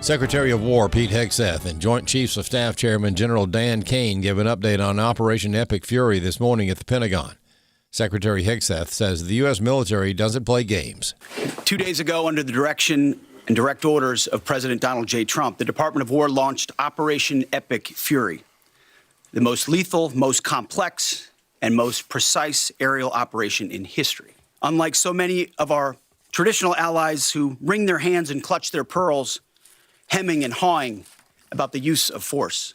Secretary of War Pete Hegseth and Joint Chiefs of Staff Chairman General Dan Kane give an update on Operation Epic Fury this morning at the Pentagon. Secretary Hegseth says the U.S. military doesn't play games. 2 days ago, under the direction and direct orders of President Donald J. Trump, the Department of War launched Operation Epic Fury, the most lethal, most complex, and most precise aerial operation in history. Unlike so many of our traditional allies who wring their hands and clutch their pearls, hemming and hawing about the use of force,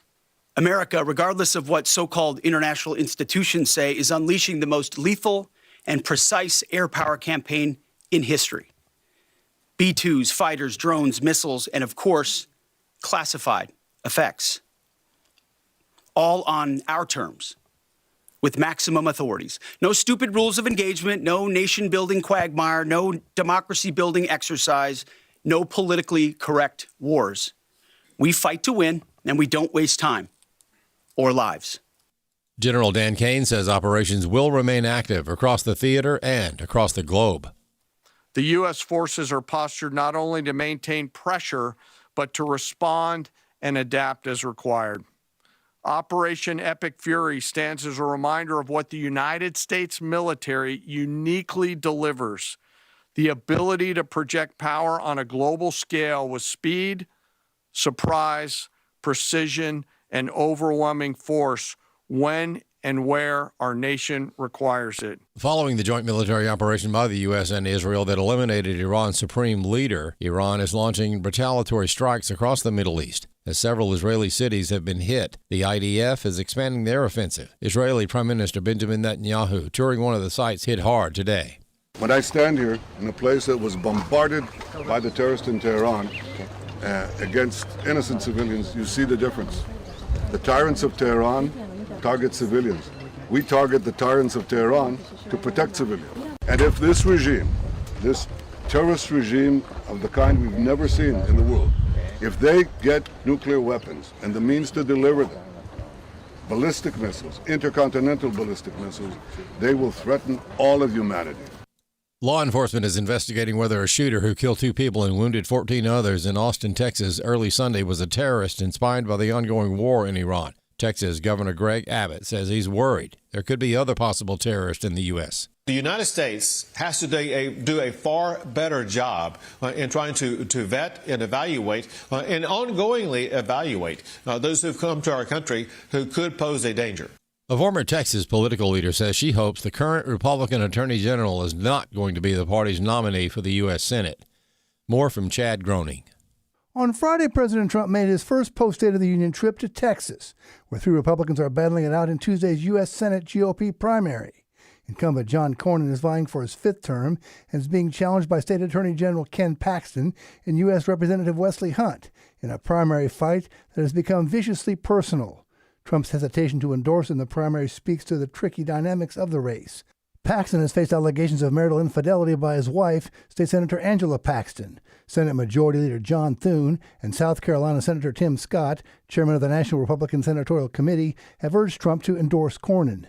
America, regardless of what so-called international institutions say, is unleashing the most lethal and precise air power campaign in history. B-2s, fighters, drones, missiles, and of course, classified effects. All on our terms, with maximum authorities. No stupid rules of engagement, no nation-building quagmire, no democracy-building exercise, no politically correct wars. We fight to win, and we don't waste time or lives. General Dan Kane says operations will remain active across the theater and across the globe. The U.S. forces are postured not only to maintain pressure, but to respond and adapt as required. Operation Epic Fury stands as a reminder of what the United States military uniquely delivers: the ability to project power on a global scale with speed, surprise, precision, and overwhelming force when and where our nation requires it. Following the joint military operation by the U.S. and Israel that eliminated Iran's supreme leader, Iran is launching retaliatory strikes across the Middle East. As several Israeli cities have been hit, the IDF is expanding their offensive. Israeli Prime Minister Benjamin Netanyahu touring one of the sites hit hard today. When I stand here in a place that was bombarded by the terrorists in Tehran against innocent civilians, you see the difference. The tyrants of Tehran target civilians. We target the tyrants of Tehran to protect civilians. And if this regime, this terrorist regime of the kind we've never seen in the world, if they get nuclear weapons and the means to deliver them, ballistic missiles, intercontinental ballistic missiles, they will threaten all of humanity. Law enforcement is investigating whether a shooter who killed 2 people and wounded 14 others in Austin, Texas, early Sunday was a terrorist inspired by the ongoing war in Iran. Texas Governor Greg Abbott says he's worried there could be other possible terrorists in the U.S. The United States has to do a far better job in trying to vet and evaluate and ongoingly evaluate those who've come to our country who could pose a danger. A former Texas political leader says she hopes the current Republican Attorney General is not going to be the party's nominee for the U.S. Senate. More from Chad Groening. On Friday, President Trump made his first post-State of the Union trip to Texas, where 3 Republicans are battling it out in Tuesday's US Senate GOP primary. Incumbent John Cornyn is vying for his 5th term and is being challenged by State Attorney General Ken Paxton and U.S. Representative Wesley Hunt in a primary fight that has become viciously personal. Trump's hesitation to endorse in the primary speaks to the tricky dynamics of the race. Paxton has faced allegations of marital infidelity by his wife, State Senator Angela Paxton. Senate Majority Leader John Thune and South Carolina Senator Tim Scott, chairman of the National Republican Senatorial Committee, have urged Trump to endorse Cornyn.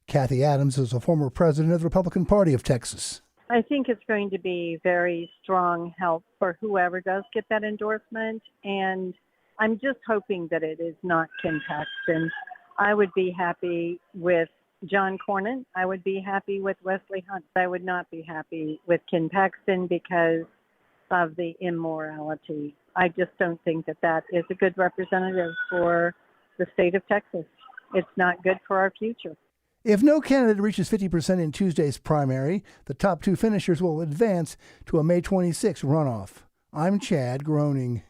Kathy Adams is a former president of the Republican Party of Texas. I think it's going to be very strong help for whoever does get that endorsement, and I'm just hoping that it is not Ken Paxton. I would be happy with John Cornyn. I would be happy with Wesley Hunt. I would not be happy with Ken Paxton because of the immorality. I just don't think that that is a good representative for the state of Texas. It's not good for our future. If no candidate reaches 50% in Tuesday's primary, the top 2 finishers will advance to a May 26 runoff. I'm Chad Groening.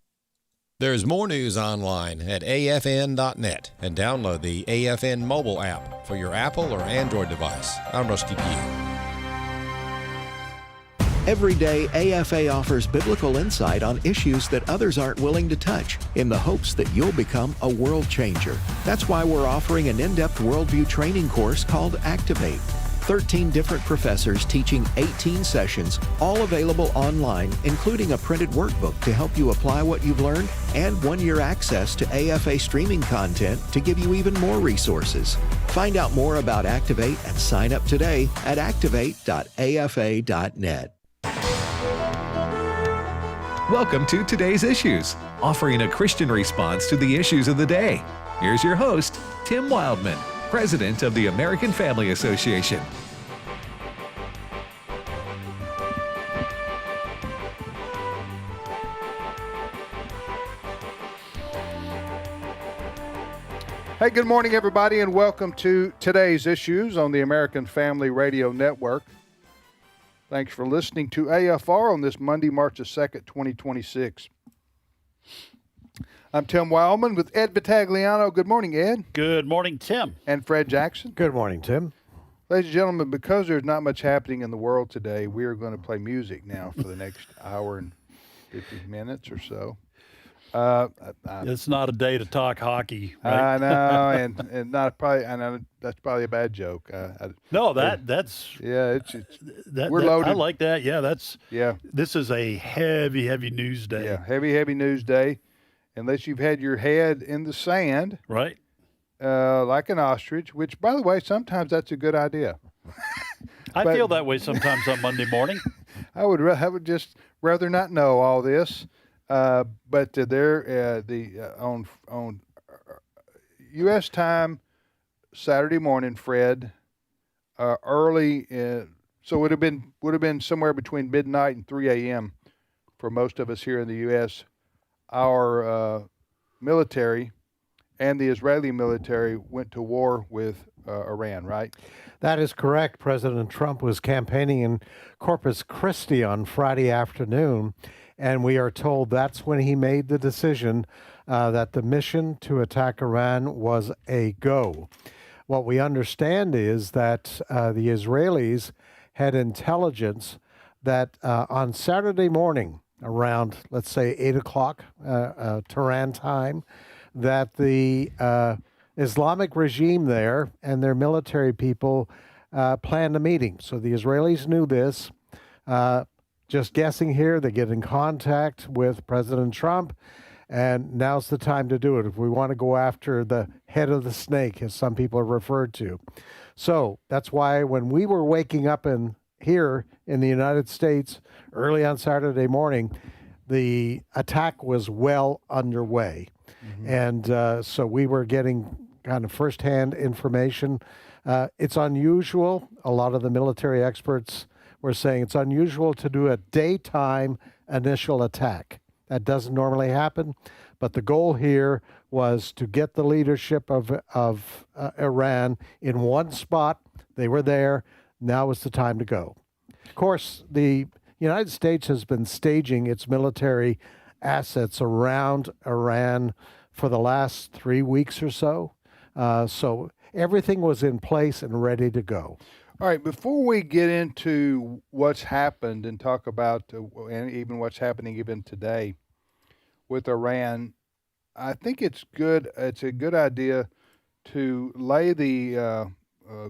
There's more news online at afn.net and download the AFN mobile app for your Apple or Android device. I'm Rusty Pugh. Every day, AFA offers biblical insight on issues that others aren't willing to touch in the hopes that you'll become a world changer. That's why we're offering an in-depth worldview training course called Activate. 13 different professors teaching 18 sessions, all available online, including a printed workbook to help you apply what you've learned and 1-year access to AFA streaming content to give you even more resources. Find out more about Activate and sign up today at activate.afa.net. Welcome to Today's Issues, offering a Christian response to the issues of the day. Here's your host, Tim Wildmon, President of the American Family Association. Hey, good morning, everybody, and welcome to Today's Issues on the American Family Radio Network. Thanks for listening to AFR on this Monday, March the 2nd, 2026. I'm Tim Wildmon with Ed Vitagliano. Good morning, Ed. Good morning, Tim. And Fred Jackson. Good morning, Tim. Ladies and gentlemen, because there's not much happening in the world today, we are going to play music now for the next hour and 50 minutes or so. It's not a day to talk hockey, right? I know, and not probably. I know that's probably a bad joke. That's yeah. We're loaded. I like that. Yeah, This is a heavy news day. Yeah, heavy news day. Unless you've had your head in the sand, right? Like an ostrich. Which, by the way, sometimes that's a good idea. I feel that way sometimes on Monday morning. I would just rather not know all this. But on U.S. time, Saturday morning, Fred, early, so would have been somewhere between midnight and 3 a.m. for most of us here in the U.S. Our military and the Israeli military went to war with Iran, right? That is correct. President Trump was campaigning in Corpus Christi on Friday afternoon, and we are told that's when he made the decision that the mission to attack Iran was a go. What we understand is that the Israelis had intelligence that on Saturday morning, around, let's say, 8 o'clock Tehran time, that the Islamic regime there and their military people planned a meeting. So the Israelis knew this. Just guessing here, they get in contact with President Trump, and now's the time to do it if we want to go after the head of the snake, as some people have referred to. So that's why when we were waking up here in the United States early on Saturday morning, the attack was well underway. Mm-hmm. And so we were getting kind of firsthand information. It's unusual. A lot of the military experts were saying it's unusual to do a daytime initial attack. That doesn't normally happen, but the goal here was to get the leadership of Iran in one spot. They were there. Now was the time to go. Of course, the United States has been staging its military assets around Iran for the last 3 weeks or so. So everything was in place and ready to go. All right, before we get into what's happened and talk about and even what's happening even today with Iran, I think it's a good idea to lay the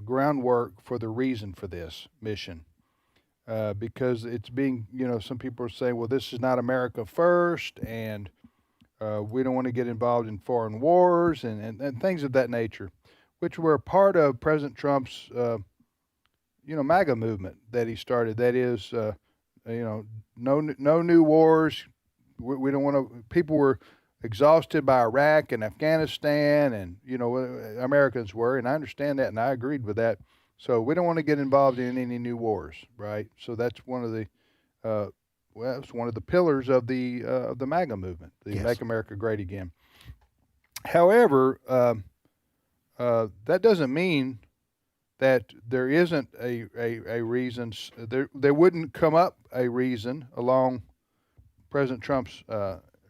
groundwork for the reason for this mission. Because it's being, some people are saying, well, this is not America first, and we don't want to get involved in foreign wars and things of that nature, which were a part of President Trump's MAGA movement that he started. That is, no new wars. We don't want to. People were exhausted by Iraq and Afghanistan, and Americans were, and I understand that, and I agreed with that. So we don't want to get involved in any new wars, right? So that's one of the it's one of the pillars of the MAGA movement, the Yes. Make America Great Again. However, that doesn't mean that there isn't a reason. There wouldn't come up a reason along President Trump's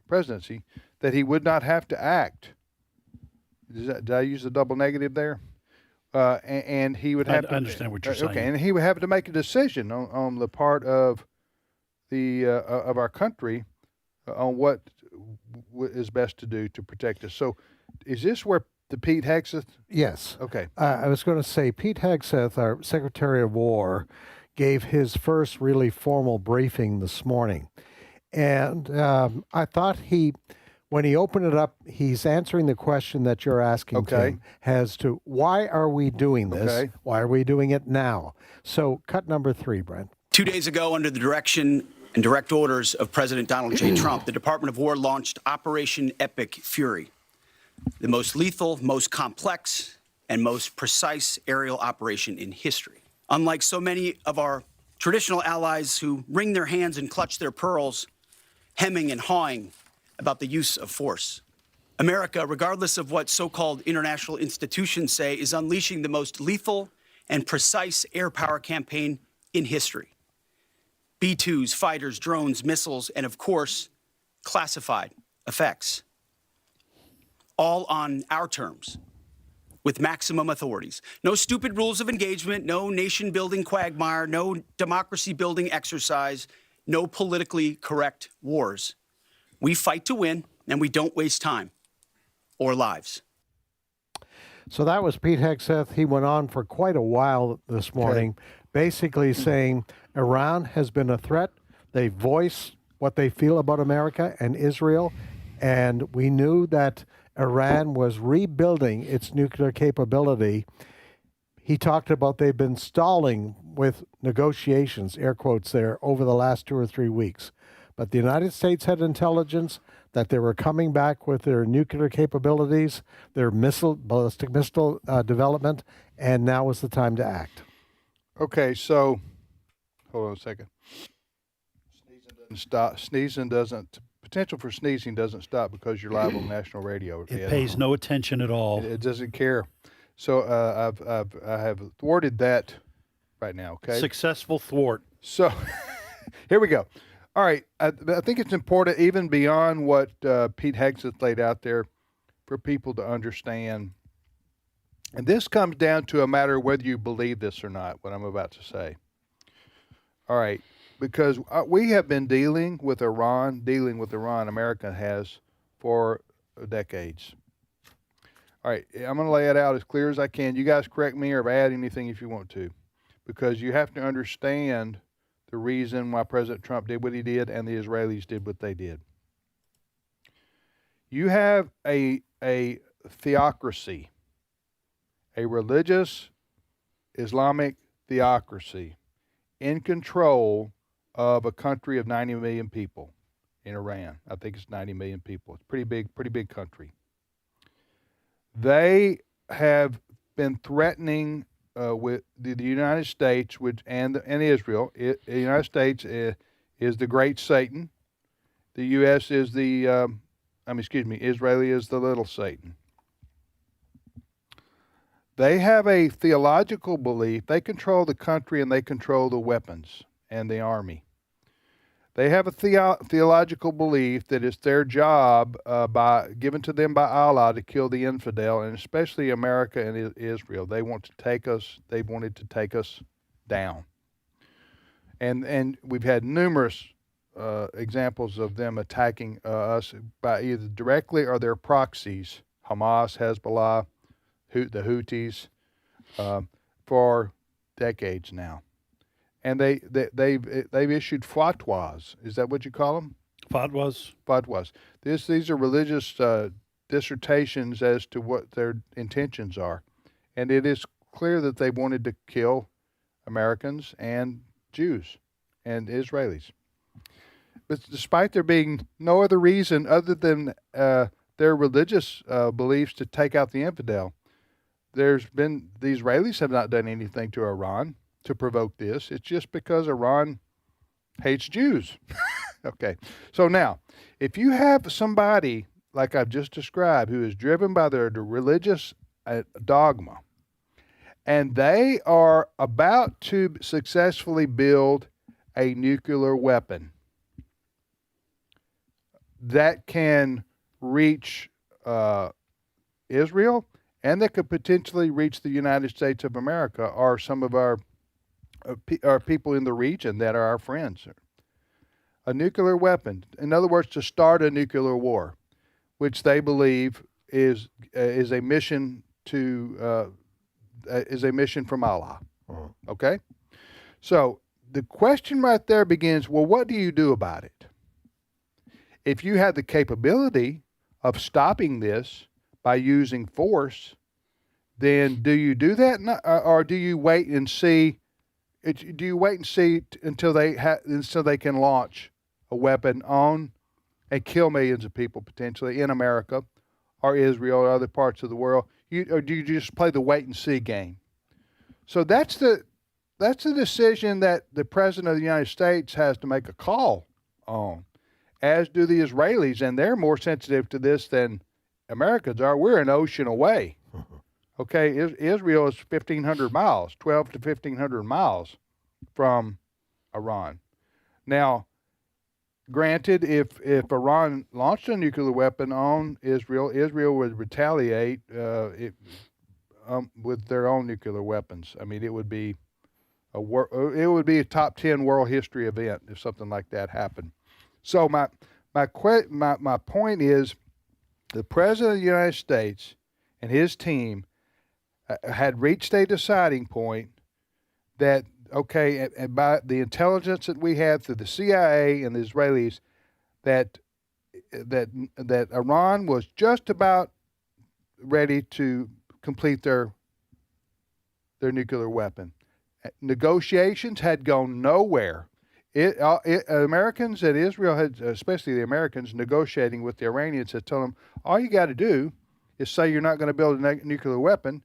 presidency that he would not have to act. Did I use the double negative there? And he would have to. I understand what you're saying. Okay, and he would have to make a decision on the part of of our country on what is best to do to protect us. So, is this where the Pete Hegseth? Yes. Okay. I was going to say Pete Hegseth, our Secretary of War, gave his first really formal briefing this morning. And I thought when he opened it up, he's answering the question that you're asking, Tim, as to why are we doing this? Why are we doing it now? So cut number 3, Brent. 2 days ago, under the direction and direct orders of President Donald J. Trump, the Department of War launched Operation Epic Fury, the most lethal, most complex, and most precise aerial operation in history. Unlike so many of our traditional allies who wring their hands and clutch their pearls, hemming and hawing about the use of force, America, regardless of what so-called international institutions say, is unleashing the most lethal and precise air power campaign in history. B-2s, fighters, drones, missiles, and of course, classified effects. All on our terms, with maximum authorities. No stupid rules of engagement, no nation-building quagmire, no democracy-building exercise, no politically correct wars. We fight to win, and we don't waste time or lives. So that was Pete Hegseth. He went on for quite a while this morning, basically saying Iran has been a threat. They voice what they feel about America and Israel, and we knew that Iran was rebuilding its nuclear capability. He talked about they've been stalling with negotiations, air quotes there, over the last 2 or 3 weeks. But the United States had intelligence that they were coming back with their nuclear capabilities, their ballistic missile development, and now was the time to act. Okay, so hold on a second. Sneezing doesn't. Potential for sneezing doesn't stop because you're live on national radio. It pays no attention at all. It doesn't care. So I have thwarted that right now. Okay. Successful thwart. So here we go. All right. I think it's important, even beyond what Pete Hegseth laid out there, for people to understand. And this comes down to a matter of whether you believe this or not, what I'm about to say. All right. Because we have been dealing with Iran, America has, for decades. All right, I'm going to lay it out as clear as I can. You guys correct me or add anything if you want to, because you have to understand the reason why President Trump did what he did and the Israelis did what they did. You have a theocracy, a religious Islamic theocracy in control of a country of 90 million people in Iran. I think it's 90 million people. It's pretty big country. They have been threatening with the United States and Israel. The United States is the great Satan. The U.S. is Israel is the little Satan. They have a theological belief. They control the country and they control the weapons and the army. They have a theological belief that it's their job, given to them by Allah, to kill the infidel, and especially America and Israel. They want to take us. They wanted to take us down, and we've had numerous examples of them attacking us by either directly or their proxies, Hamas, Hezbollah, the Houthis, for decades now. And they've issued fatwas. Is that what you call them? Fatwas. Fatwas. These are religious dissertations as to what their intentions are, and it is clear that they wanted to kill Americans and Jews and Israelis. But despite there being no other reason other than their religious beliefs to take out the infidel, the Israelis have not done anything to Iran to provoke this. It's just because Iran hates Jews. Okay. So now, if you have somebody like I've just described who is driven by their religious dogma, and they are about to successfully build a nuclear weapon that can reach Israel and that could potentially reach the United States of America or some of our people in the region that are our friends. A nuclear weapon, in other words, to start a nuclear war, which they believe is a mission from Allah. Okay, so the question right there begins: well, what do you do about it? If you have the capability of stopping this by using force, then do you do that, or do you wait and see do you wait and see until they can launch a weapon on and kill millions of people potentially in America or Israel or other parts of the world? Or do you just play the wait and see game? So that's the decision that the President of the United States has to make a call on, as do the Israelis, and they're more sensitive to this than Americans are. We're an ocean away. Okay, Israel is 1,500 miles, 12 to 1,500 miles from Iran. Now, granted, if Iran launched a nuclear weapon on Israel, Israel would retaliate with their own nuclear weapons. I mean, it would be a top 10 world history event if something like that happened. So my point is, the President of the United States and his team had reached a deciding point that, okay, and by the intelligence that we had through the CIA and the Israelis, that Iran was just about ready to complete their nuclear weapon. Negotiations had gone nowhere. Americans and Israel had, especially the Americans, negotiating with the Iranians, had told them, all you got to do is say you're not going to build a nuclear weapon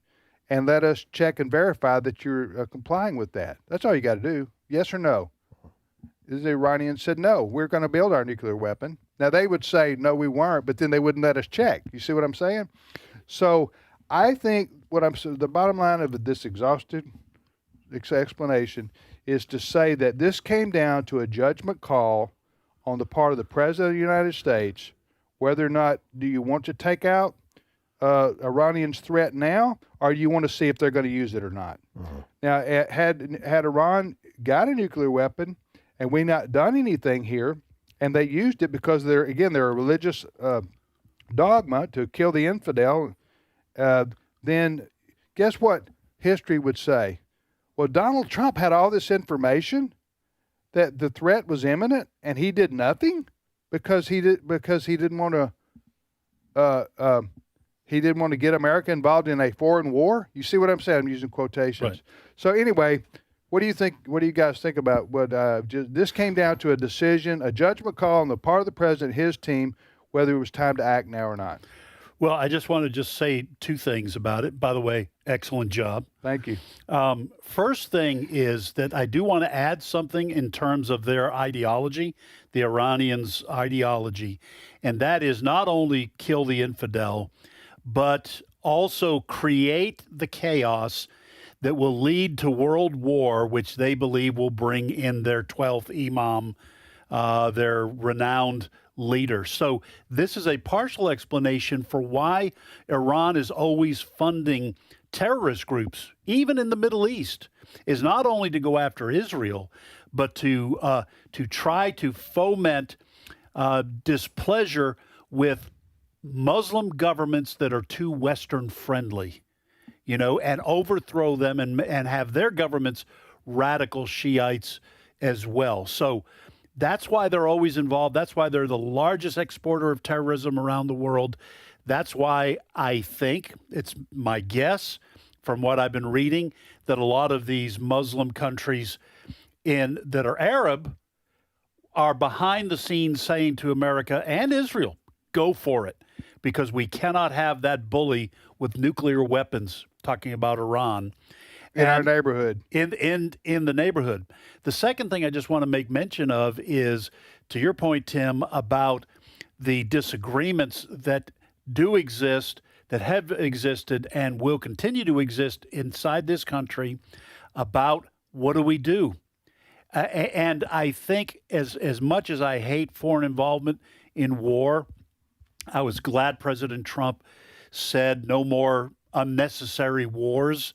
and let us check and verify that you're complying with that. That's all you got to do. Yes or no? The Iranians said, no, we're going to build our nuclear weapon. Now, they would say, no, we weren't, but then they wouldn't let us check. You see what I'm saying? So I think the bottom line of this exhaustive explanation is to say that this came down to a judgment call on the part of the President of the United States, whether or not do you want to take out Iranians' threat now, or do you want to see if they're going to use it or not? Now, had Iran got a nuclear weapon and we not done anything here, and they used it because they're a religious dogma to kill the infidel, then guess what history would say? Well, Donald Trump had all this information that the threat was imminent, and he did nothing because he didn't want to get America involved in a foreign war. You see what I'm saying? I'm using quotations. Right. So anyway, what do you think? What do you guys think about what this came down to? A decision, a judgment call on the part of the president, his team, whether it was time to act now or not. Well, I just want to say two things about it. By the way, excellent job. Thank you. First thing is that I do want to add something in terms of their ideology, the Iranians' ideology, and that is not only kill the infidel, but also create the chaos that will lead to world war, which they believe will bring in their 12th imam, their renowned leader. So this is a partial explanation for why Iran is always funding terrorist groups, even in the Middle East, is not only to go after Israel, but to try to foment displeasure with Muslim governments that are too Western friendly, and overthrow them and have their governments radical Shiites as well. So that's why they're always involved. That's why they're the largest exporter of terrorism around the world. That's why I think, it's my guess from what I've been reading, that a lot of these Muslim countries that are Arab are behind the scenes saying to America and Israel, go for it, because we cannot have that bully with nuclear weapons, talking about Iran, in our neighborhood. In the neighborhood. The second thing I just want to make mention of is, to your point, Tim, about the disagreements that do exist, that have existed and will continue to exist inside this country about what do we do. And I think as much as I hate foreign involvement in war, I was glad President Trump said no more unnecessary wars.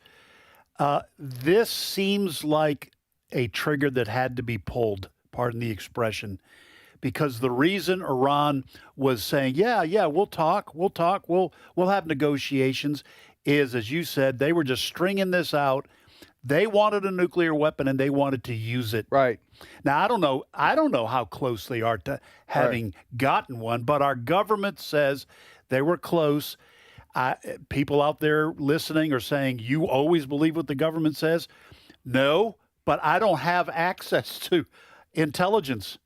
This seems like a trigger that had to be pulled, pardon the expression, because the reason Iran was saying, yeah, we'll talk, we'll have negotiations, is, as you said, they were just stringing this out. They wanted a nuclear weapon and they wanted to use it. Right. Now, I don't know how close they are to having gotten one, but our government says they were close. People out there listening are saying, you always believe what the government says? No, but I don't have access to intelligence.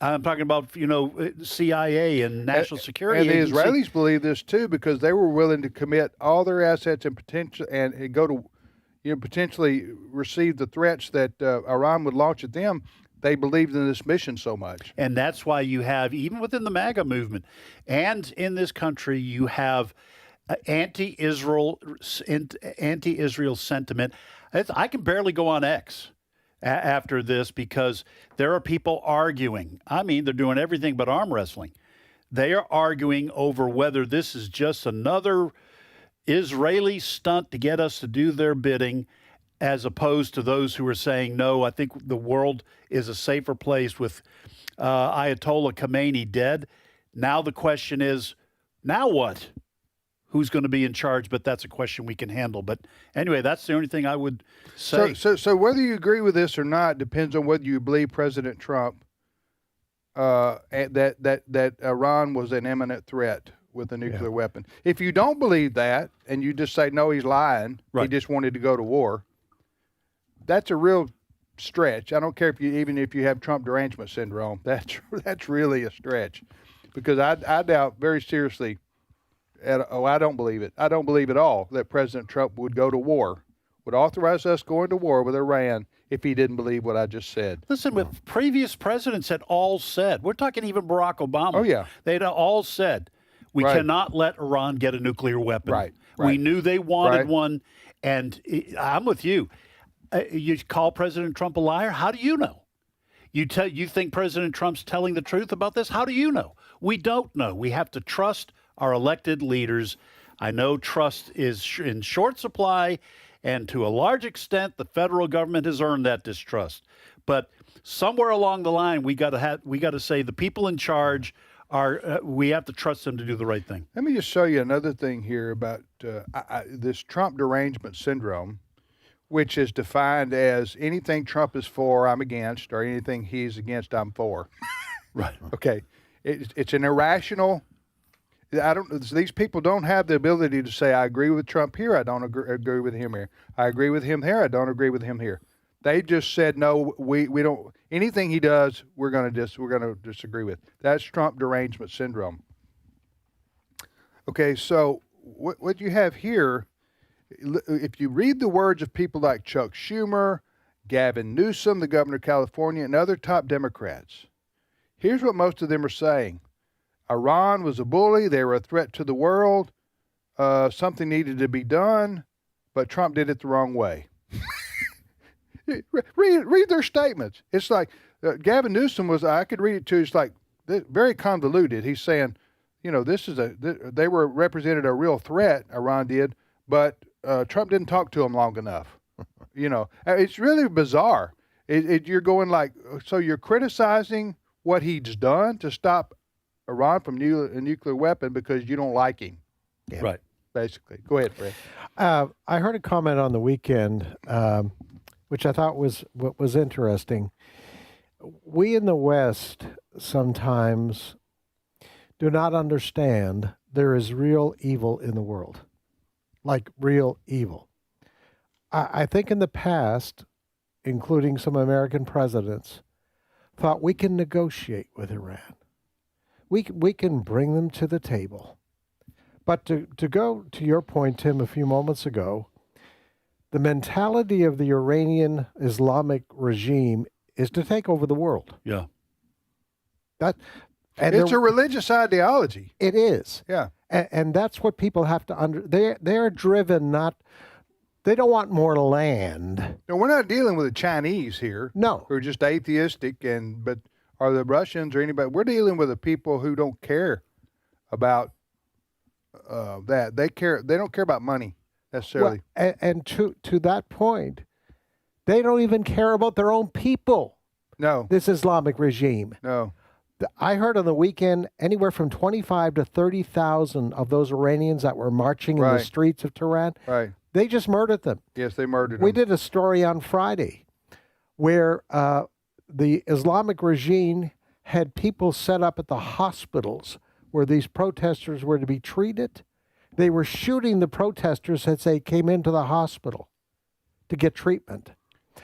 I'm talking about, CIA and national security and the agency. Israelis believe this too, because they were willing to commit all their assets and go to, potentially receive the threats that Iran would launch at them. They believed in this mission so much. And that's why you have, even within the MAGA movement and in this country, you have anti-Israel sentiment. I can barely go on X after this because there are people arguing. I mean, they're doing everything but arm wrestling. They are arguing over whether this is just another Israeli stunt to get us to do their bidding, as opposed to those who are saying, no, I think the world is a safer place with Ayatollah Khamenei dead. Now the question is, now what? Who's going to be in charge? But that's a question we can handle. But anyway, that's the only thing I would say. So whether you agree with this or not depends on whether you believe President Trump that Iran was an imminent threat with a nuclear weapon. If you don't believe that and you just say, no, he's lying, he just wanted to go to war, that's a real stretch. I don't care if you have Trump derangement syndrome. That's really a stretch, because I doubt very seriously. I don't believe it. I don't believe at all that President Trump would go to war, would authorize us going to war with Iran if he didn't believe what I just said. Listen, what previous presidents had all said. We're talking even Barack Obama. Oh yeah, they'd all said we cannot let Iran get a nuclear weapon. Right. We knew they wanted one, and I'm with you. You call President Trump a liar? How do you know? You think President Trump's telling the truth about this? How do you know? We don't know. We have to trust our elected leaders. I know trust is in short supply, and to a large extent, the federal government has earned that distrust. But somewhere along the line, we got to say the people in charge are. We have to trust them to do the right thing. Let me just show you another thing here about this Trump derangement syndrome, which is defined as anything Trump is for, I'm against, or anything he's against, I'm for. Right. Okay. It's an irrational. These people don't have the ability to say, I agree with Trump here, I don't agree with him here. I agree with him here, I don't agree with him here. They just said, no, we don't, anything he does, we're going to disagree with. That's Trump derangement syndrome. Okay, so what you have here, if you read the words of people like Chuck Schumer, Gavin Newsom, the governor of California, and other top Democrats, here's what most of them are saying. Iran was a bully. They were a threat to the world. Something needed to be done, but Trump did it the wrong way. read their statements. It's like Gavin Newsom was, I could read it too. It's like very convoluted. He's saying, they were represented a real threat, Iran did, but Trump didn't talk to them long enough. It's really bizarre. You're going like, so you're criticizing what he's done to stop Iran from a nuclear weapon because you don't like him. Yeah. Right. Basically. Go ahead, Fred. I heard a comment on the weekend, which I thought was interesting. We in the West sometimes do not understand there is real evil in the world, like real evil. I think in the past, including some American presidents, thought we can negotiate with Iran. We can bring them to the table. But to go to your point, Tim, a few moments ago, the mentality of the Iranian Islamic regime is to take over the world. Yeah. It's a religious ideology. It is. Yeah. And that's what people have to they're driven they don't want more land. No, we're not dealing with the Chinese here. No. Who are just atheistic or the Russians or anybody. We're dealing with the people who don't care about that. They don't care about money necessarily. Well, and to that point, they don't even care about their own people. No. This Islamic regime. No. I heard on the weekend anywhere from 25 to 30,000 of those Iranians that were marching in the streets of Tehran. Right. They just murdered them. Yes, they murdered them. We did a story on Friday where the Islamic regime had people set up at the hospitals where these protesters were to be treated. They were shooting the protesters as they came into the hospital to get treatment.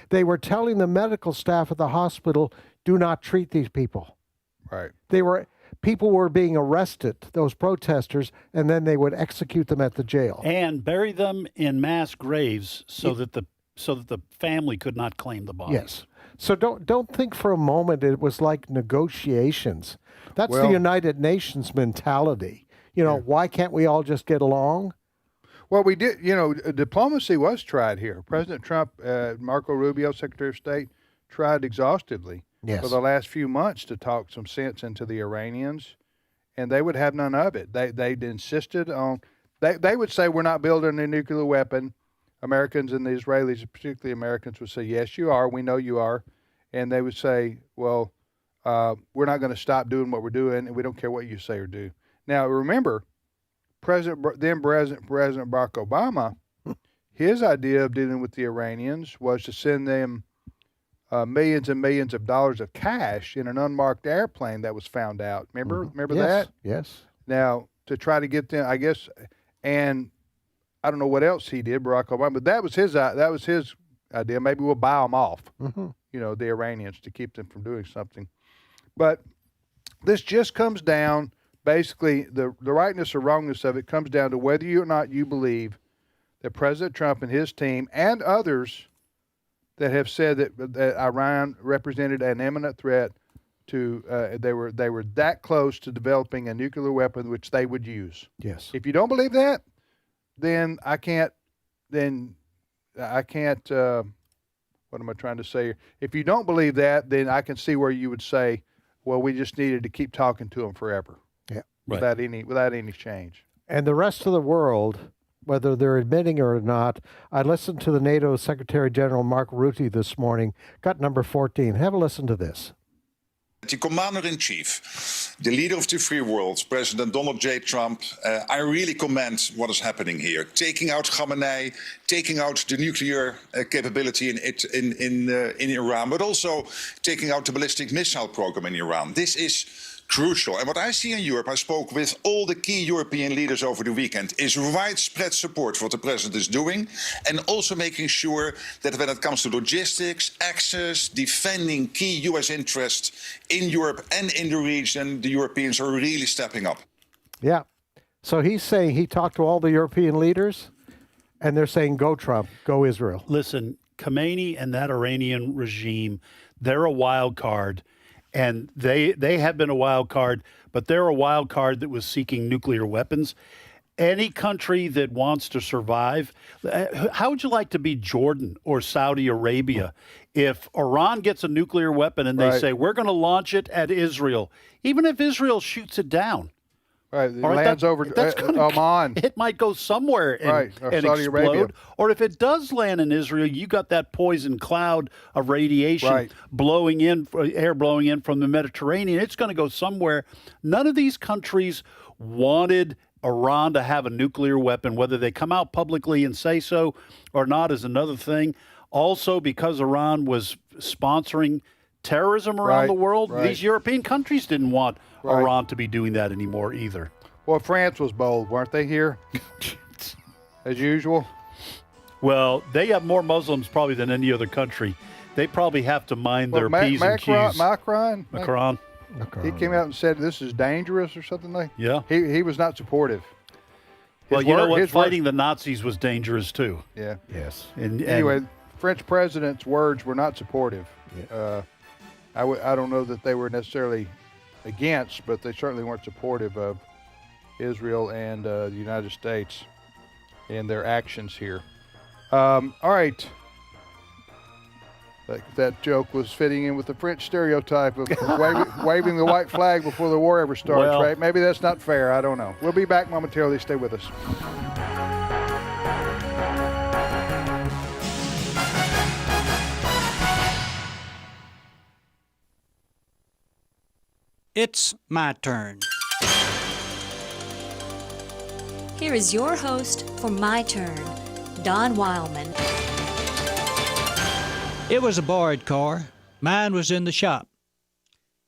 They were telling the medical staff at the hospital, do not treat these people. Right. People were being arrested, those protesters, and then they would execute them at the jail. And bury them in mass graves so that the family could not claim the bodies. Yes. So don't think for a moment it was like negotiations. That's the Well- United Nations mentality. Why can't we all just get along? Well, we did, diplomacy was tried here. President Trump, Marco Rubio, Secretary of State, tried exhaustively for the last few months to talk some sense into the Iranians, and they would have none of it. They insisted on, they would say, we're not building a nuclear weapon. Americans and the Israelis, particularly Americans, would say, yes, you are. We know you are. And they would say, well, we're not going to stop doing what we're doing, and we don't care what you say or do. Now, remember, President Barack Obama, his idea of dealing with the Iranians was to send them millions and millions of dollars of cash in an unmarked airplane that was found out. Remember that? Yes. Now, to try to get them, I guess, and I don't know what else he did, Barack Obama, but that was his idea. Maybe we'll buy them off, the Iranians, to keep them from doing something. But this just comes down, basically, the rightness or wrongness of it comes down to whether or not you believe that President Trump and his team and others that have said that Iran represented an imminent threat to, they were that close to developing a nuclear weapon which they would use. Yes. If you don't believe that, then I can't, what am I trying to say here? If you don't believe that, then I can see where you would say, well, we just needed to keep talking to them forever. Yeah. Without any change. And the rest of the world, whether they're admitting it or not, I listened to the NATO Secretary General Mark Rutte this morning, cut number 14. Have a listen to this. The Commander-in-Chief, the leader of the free world, President Donald J. Trump, I really commend what is happening here. Taking out Khamenei, taking out the nuclear capability in Iran, but also taking out the ballistic missile program in Iran. This is crucial. And what I see in Europe, I spoke with all the key European leaders over the weekend, is widespread support for what the president is doing, and also making sure that when it comes to logistics, access, defending key U.S. interests in Europe and in the region, the Europeans are really stepping up. Yeah. So he's saying he talked to all the European leaders, and they're saying, go Trump, go Israel. Listen, Khamenei and that Iranian regime, they're a wild card. And they have been a wild card, but they're a wild card that was seeking nuclear weapons. Any country that wants to survive, how would you like to be Jordan or Saudi Arabia if Iran gets a nuclear weapon and they say, we're going to launch it at Israel, even if Israel shoots it down? Right, it lands over Oman. It might go somewhere and Saudi explode. Arabia. Or if it does land in Israel, you got that poison cloud of radiation air blowing in from the Mediterranean. It's going to go somewhere. None of these countries wanted Iran to have a nuclear weapon. Whether they come out publicly and say so or not is another thing. Also, because Iran was sponsoring terrorism around the world, these European countries didn't want Iran to be doing that anymore either. Well, France was bold, weren't they here? As usual. Well, they have more Muslims probably than any other country. They probably have to mind their P's and Q's. Macron. He came out and said this is dangerous or something like that. Yeah. He was not supportive. Well, you know what? Fighting the Nazis was dangerous too. Yeah. Yes. Anyway, French president's words were not supportive. Yeah. I don't know that they were necessarily against, but they certainly weren't supportive of Israel and the United States and their actions here. All right. That joke was fitting in with the French stereotype of waving the white flag before the war ever starts, right? Maybe that's not fair. I don't know. We'll be back momentarily. Stay with us. It's my turn. Here is your host for My Turn, Don Wildmon. It was a borrowed car. Mine was in the shop.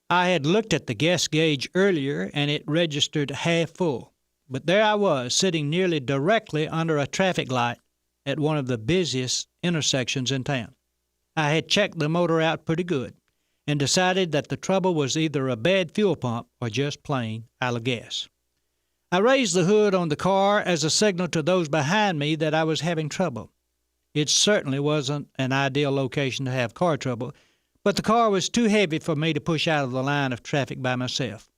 I had looked at the gas gauge earlier and it registered half full. But there I was, sitting nearly directly under a traffic light at one of the busiest intersections in town. I had checked the motor out pretty good and decided that the trouble was either a bad fuel pump or just plain out of gas. I raised the hood on the car as a signal to those behind me that I was having trouble. It certainly wasn't an ideal location to have car trouble, but the car was too heavy for me to push out of the line of traffic by myself.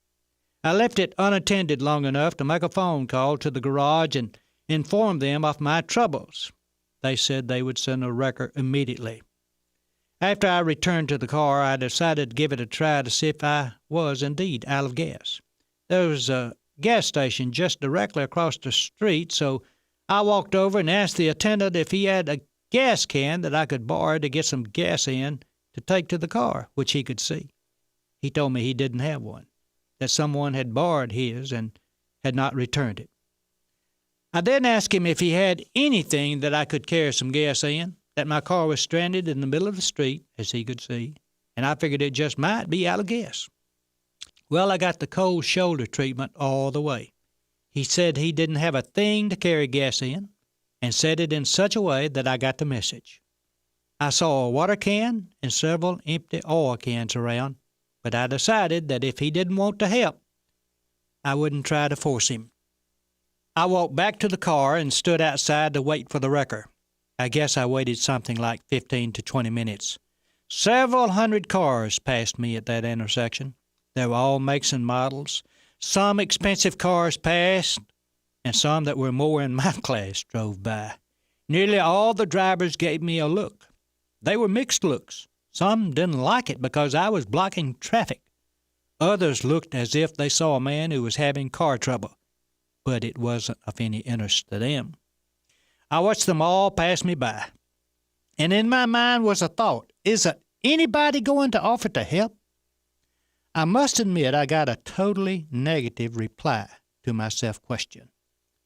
I left it unattended long enough to make a phone call to the garage and inform them of my troubles. They said they would send a wrecker immediately. After I returned to the car, I decided to give it a try to see if I was indeed out of gas. There was a gas station just directly across the street, so I walked over and asked the attendant if he had a gas can that I could borrow to get some gas in to take to the car, which he could see. He told me he didn't have one, that someone had borrowed his and had not returned it. I then asked him if he had anything that I could carry some gas in, that my car was stranded in the middle of the street, as he could see, and I figured it just might be out of gas. Well, I got the cold shoulder treatment all the way. He said he didn't have a thing to carry gas in, and said it in such a way that I got the message. I saw a water can and several empty oil cans around, but I decided that if he didn't want to help, I wouldn't try to force him. I walked back to the car and stood outside to wait for the wrecker. I guess I waited something like 15 to 20 minutes. Several hundred cars passed me at that intersection. They were all makes and models. Some expensive cars passed, and some that were more in my class drove by. Nearly all the drivers gave me a look. They were mixed looks. Some didn't like it because I was blocking traffic. Others looked as if they saw a man who was having car trouble, but it wasn't of any interest to them. I watched them all pass me by, and in my mind was a thought, isn't anybody going to offer to help? I must admit I got a totally negative reply to my self-question.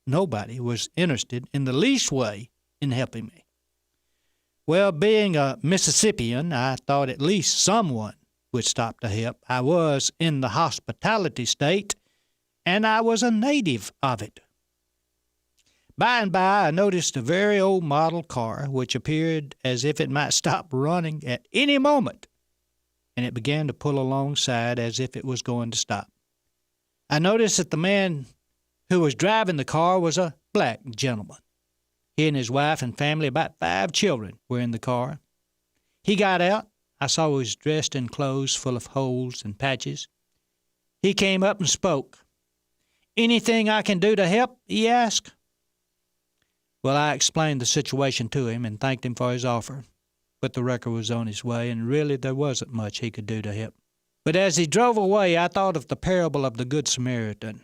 Nobody was interested in the least way in helping me. Well, being a Mississippian, I thought at least someone would stop to help. I was in the hospitality state, and I was a native of it. By and by, I noticed a very old model car, which appeared as if it might stop running at any moment, and it began to pull alongside as if it was going to stop. I noticed that the man who was driving the car was a black gentleman. He and his wife and family, about 5 children, were in the car. He got out. I saw he was dressed in clothes full of holes and patches. He came up and spoke. "Anything I can do to help?" he asked. Well, I explained the situation to him and thanked him for his offer. But the wrecker was on his way, and really there wasn't much he could do to help. But as he drove away, I thought of the parable of the Good Samaritan.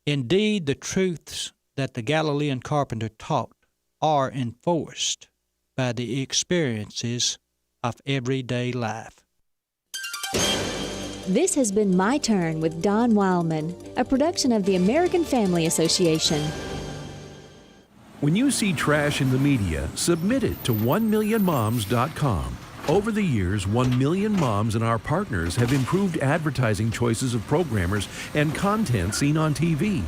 Indeed, the truths that the Galilean carpenter taught are enforced by the experiences of everyday life. This has been My Turn with Don Wildmon, a production of the American Family Association. When you see trash in the media, submit it to 1millionmoms.com. Over the years, 1 million moms and our partners have improved advertising choices of programmers and content seen on TV.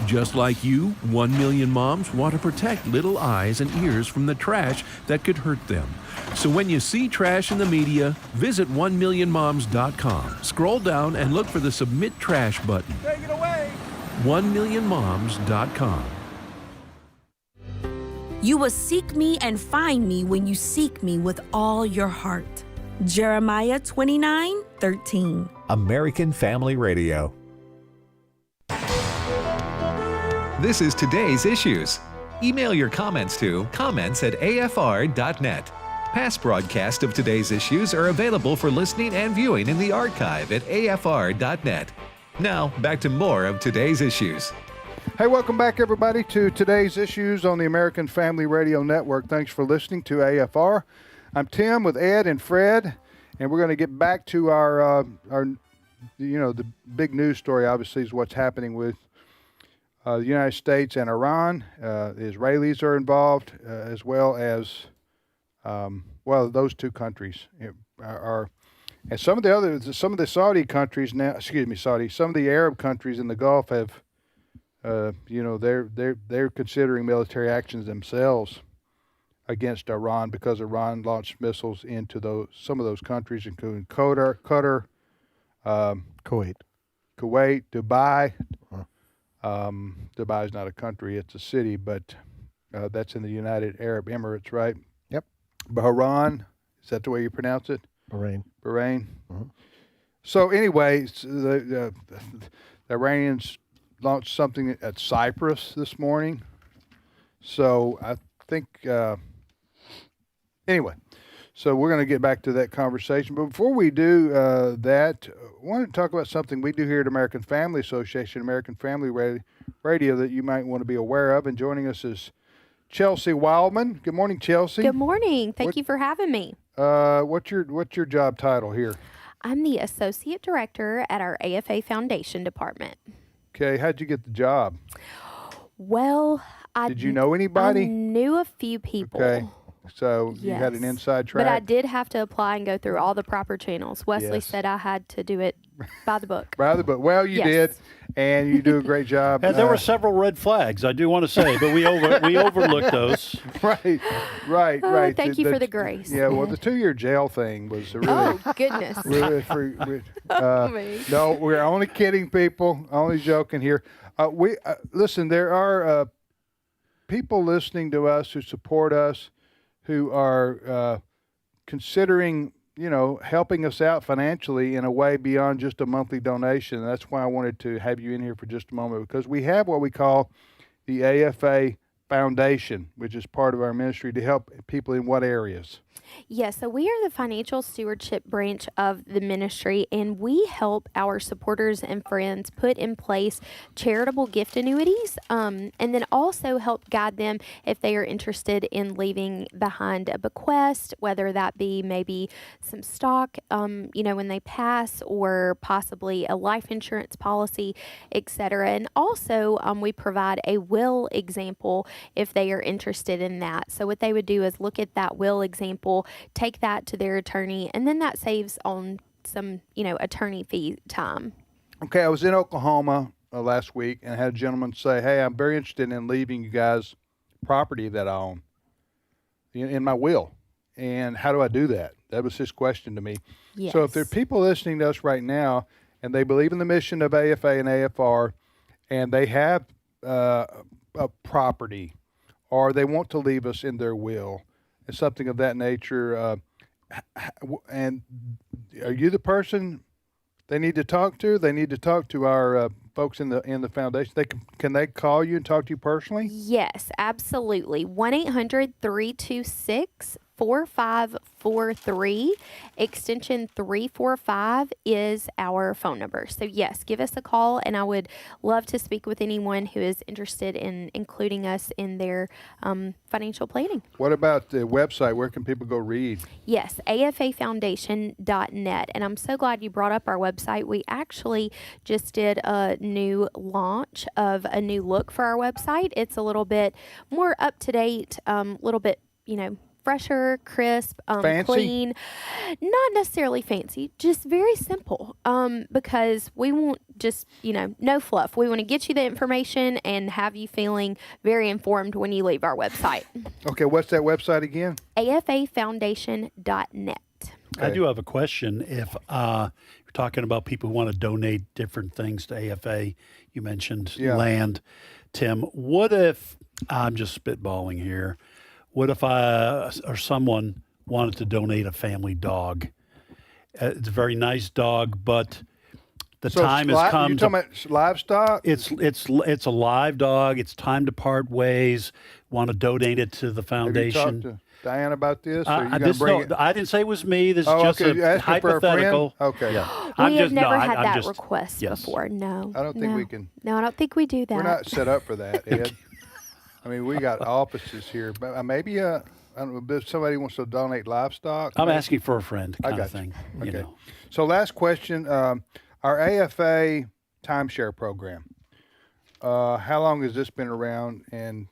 Just like you, 1 million moms want to protect little eyes and ears from the trash that could hurt them. So when you see trash in the media, visit 1millionmoms.com. Scroll down and look for the Submit Trash button. Take it away! 1millionmoms.com. You will seek me and find me when you seek me with all your heart. Jeremiah 29:13. American Family Radio. This is today's issues. Email your comments to comments@afr.net. Past broadcasts of today's issues are available for listening and viewing in the archive at afr.net. Now, back to more of today's issues. Hey, welcome back, everybody, to today's issues on the American Family Radio Network. Thanks for listening to AFR. I'm Tim with Ed and Fred, and we're going to get back to our the big news story. Obviously, is what's happening with the United States and Iran. The Israelis are involved, as well as those two countries are. And some of the Saudi countries now, some of the Arab countries in the Gulf have. They're considering military actions themselves against Iran because Iran launched missiles into some of those countries, including Qatar, Kuwait, Dubai. Dubai is not a country; it's a city, but that's in the United Arab Emirates, right? Yep. Bahrain, is that the way you pronounce it? Bahrain. Mm-hmm. So anyway, the Iranians launched something at Cyprus this morning. So I think, anyway, so we're going to get back to that conversation. But before we do that, I want to talk about something we do here at American Family Association, American Family Radio, that you might want to be aware of. And joining us is Chelsea Wildmon. Good morning, Chelsea. Good morning. Thank you for having me. What's your job title here? I'm the Associate Director at our AFA Foundation department. Okay, how'd you get the job? Well, did you know anybody? I knew a few people. Okay, so you had an inside track. But I did have to apply and go through all the proper channels. Wesley said I had to do it by the book. By the book. Well, you did, and you do a great job. And there were several red flags, I do want to say, but we overlooked those. Right. Thank you for the grace. Yeah, well, the 2-year jail thing was really. Oh, goodness. No, we're only kidding, people. Only joking here. Listen, there are people listening to us who support us, who are considering, helping us out financially in a way beyond just a monthly donation. And that's why I wanted to have you in here for just a moment, because we have what we call the AFA Foundation, which is part of our ministry to help people in what areas? Yes, so we are the financial stewardship branch of the ministry, and we help our supporters and friends put in place charitable gift annuities, and then also help guide them if they are interested in leaving behind a bequest, whether that be maybe some stock, when they pass, or possibly a life insurance policy, etc. And also, we provide a will example if they are interested in that. So what they would do is look at that will example, take that to their attorney, and then that saves on some, attorney fee time. Okay, I was in Oklahoma last week and had a gentleman say, hey, I'm very interested in leaving you guys property that I own in my will. And how do I do that? That was his question to me. Yes. So if there are people listening to us right now and they believe in the mission of AFA and AFR, and they have a property, or they want to leave us in their will, and something of that nature, and are you the person they need to talk to? They need to talk to our folks in the foundation. Can they call you and talk to you personally? Yes, absolutely. 1-800-326-4543, extension 345 is our phone number. So yes, give us a call, and I would love to speak with anyone who is interested in including us in their financial planning. What about the website? Where can people go read? Yes, afafoundation.net. And I'm so glad you brought up our website. We actually just did a new launch of a new look for our website. It's a little bit more up to date, a little bit, fresher, crisp, clean. Not necessarily fancy, just very simple, because we want just, no fluff. We want to get you the information and have you feeling very informed when you leave our website. Okay, what's that website again? afafoundation.net. I do have a question. If you're talking about people who want to donate different things to AFA, you mentioned land, Tim. What if, I'm just spitballing here, what if I or someone wanted to donate a family dog? It's a very nice dog, but the time has come. You're talking about livestock? It's a live dog. It's time to part ways. Want to donate it to the foundation? Have you talked to Diane about this? Or I didn't say it was me. This is just a hypothetical. Okay. Yeah. We have never had that request before. No. I don't think we can. No, I don't think we do that. We're not set up for that, Ed. I mean, we got offices here, but maybe I don't know, if somebody wants to donate livestock. I'm asking for a friend kind of thing. Okay. So last question, our AFA timeshare program, how long has this been around, and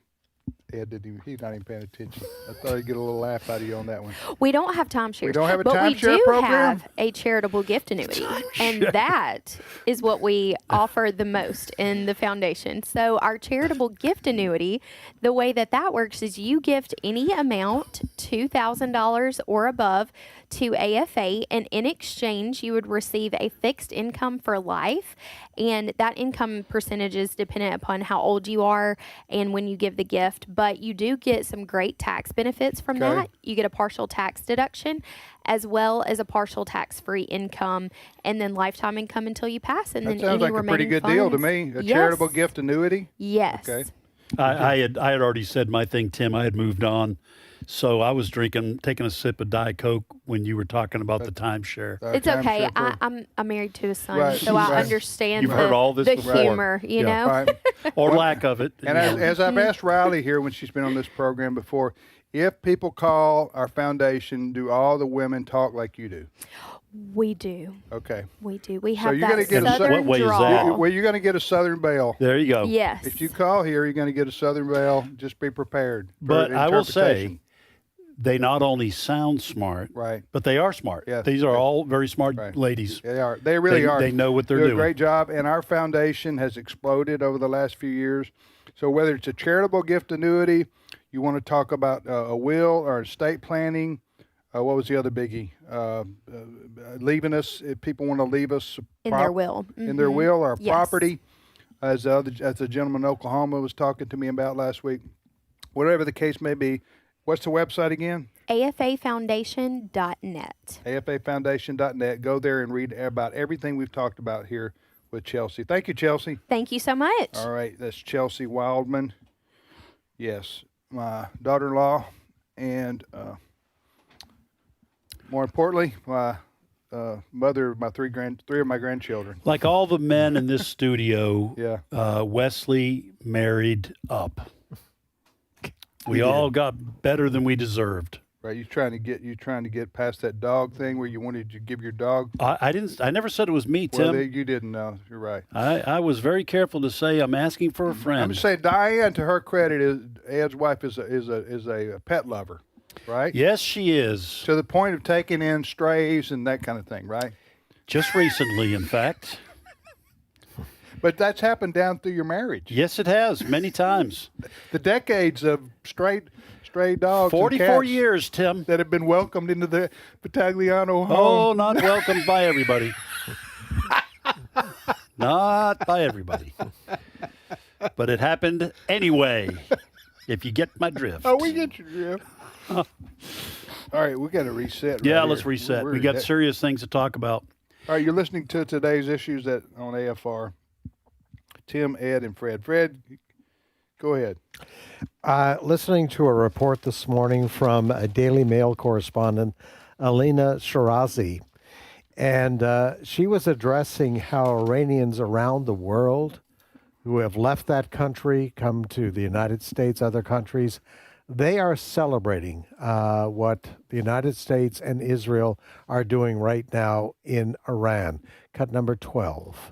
He's not even paying attention. I thought he'd get a little laugh out of you on that one. We don't have timeshares. We don't have a but we timeshare do program? have a charitable gift annuity, and that is what we offer the most in the foundation. So our charitable gift annuity, the way that works is you gift any amount, $2,000 or above, to AFA, and in exchange you would receive a fixed income for life, and that income percentage is dependent upon how old you are and when you give the gift, but you do get some great tax benefits from that. You get a partial tax deduction as well as a partial tax-free income, and then lifetime income until you pass, and That then sounds any like a pretty remaining good funds. deal to me. A charitable gift annuity? Yes. Okay. I had already said my thing, Tim. I had moved on. So I was taking a sip of Diet Coke when you were talking about the timeshare. It's okay. I'm married to a son, so I understand You've heard all this the before. humor, you know? Right. Or lack of it. And as I've asked Riley here when she's been on this program before, if people call our foundation, do all the women talk like you do? We do. Okay. We do. We So have you're that gonna get southern What way is drawl. that? Well, you're going to get a Southern Belle. There you go. Yes. If you call here, you're going to get a Southern Belle. Just be prepared. for But I will say, interpretation. they not only sound smart, Right. but they are smart. Yes. These are all very smart ladies. They are. They really are. They know what they're do doing. a great job, and our foundation has exploded over the last few years. So whether it's a charitable gift annuity, you want to talk about a will or estate planning, what was the other biggie? Leaving us. If people want to leave us In their will. in their will or Yes. property, as the gentleman in Oklahoma was talking to me about last week. Whatever the case may be, what's the website again? AFAfoundation.net. AFAfoundation.net. Go there and read about everything we've talked about here with Chelsea. Thank you, Chelsea. Thank you so much. All right, that's Chelsea Wildmon. Yes, my daughter-in-law, and more importantly, my mother of my three of my grandchildren. Like all the men in this studio, Yeah. Wesley married up. We all got better than we deserved. Right, you trying to get past that dog thing where you wanted to give your dog. I didn't. I never said it was me, Tim. Well, you didn't know. You're right. I was very careful to say I'm asking for a friend. I'm just saying, Diane, to her credit, Ed's wife is a pet lover, right? Yes, she is. To the point of taking in strays and that kind of thing, right? Just recently, in fact. But that's happened down through your marriage. Yes, it has many times. The decades of stray dogs. 44 and cats years, Tim. that have been welcomed into the Battagliano home. Oh, not welcomed by everybody. Not by everybody. But it happened anyway, if you get my drift. Oh, we get your drift. All right, we got to reset. Yeah, right let's here. reset. We're We got at- serious things to talk about. All right, you're listening to today's issues on AFR. Tim, Ed, and Fred. Fred, go ahead. Listening to a report this morning from a Daily Mail correspondent, Alina Shirazi, and she was addressing how Iranians around the world who have left that country, come to the United States, other countries, they are celebrating what the United States and Israel are doing right now in Iran. Cut number 12.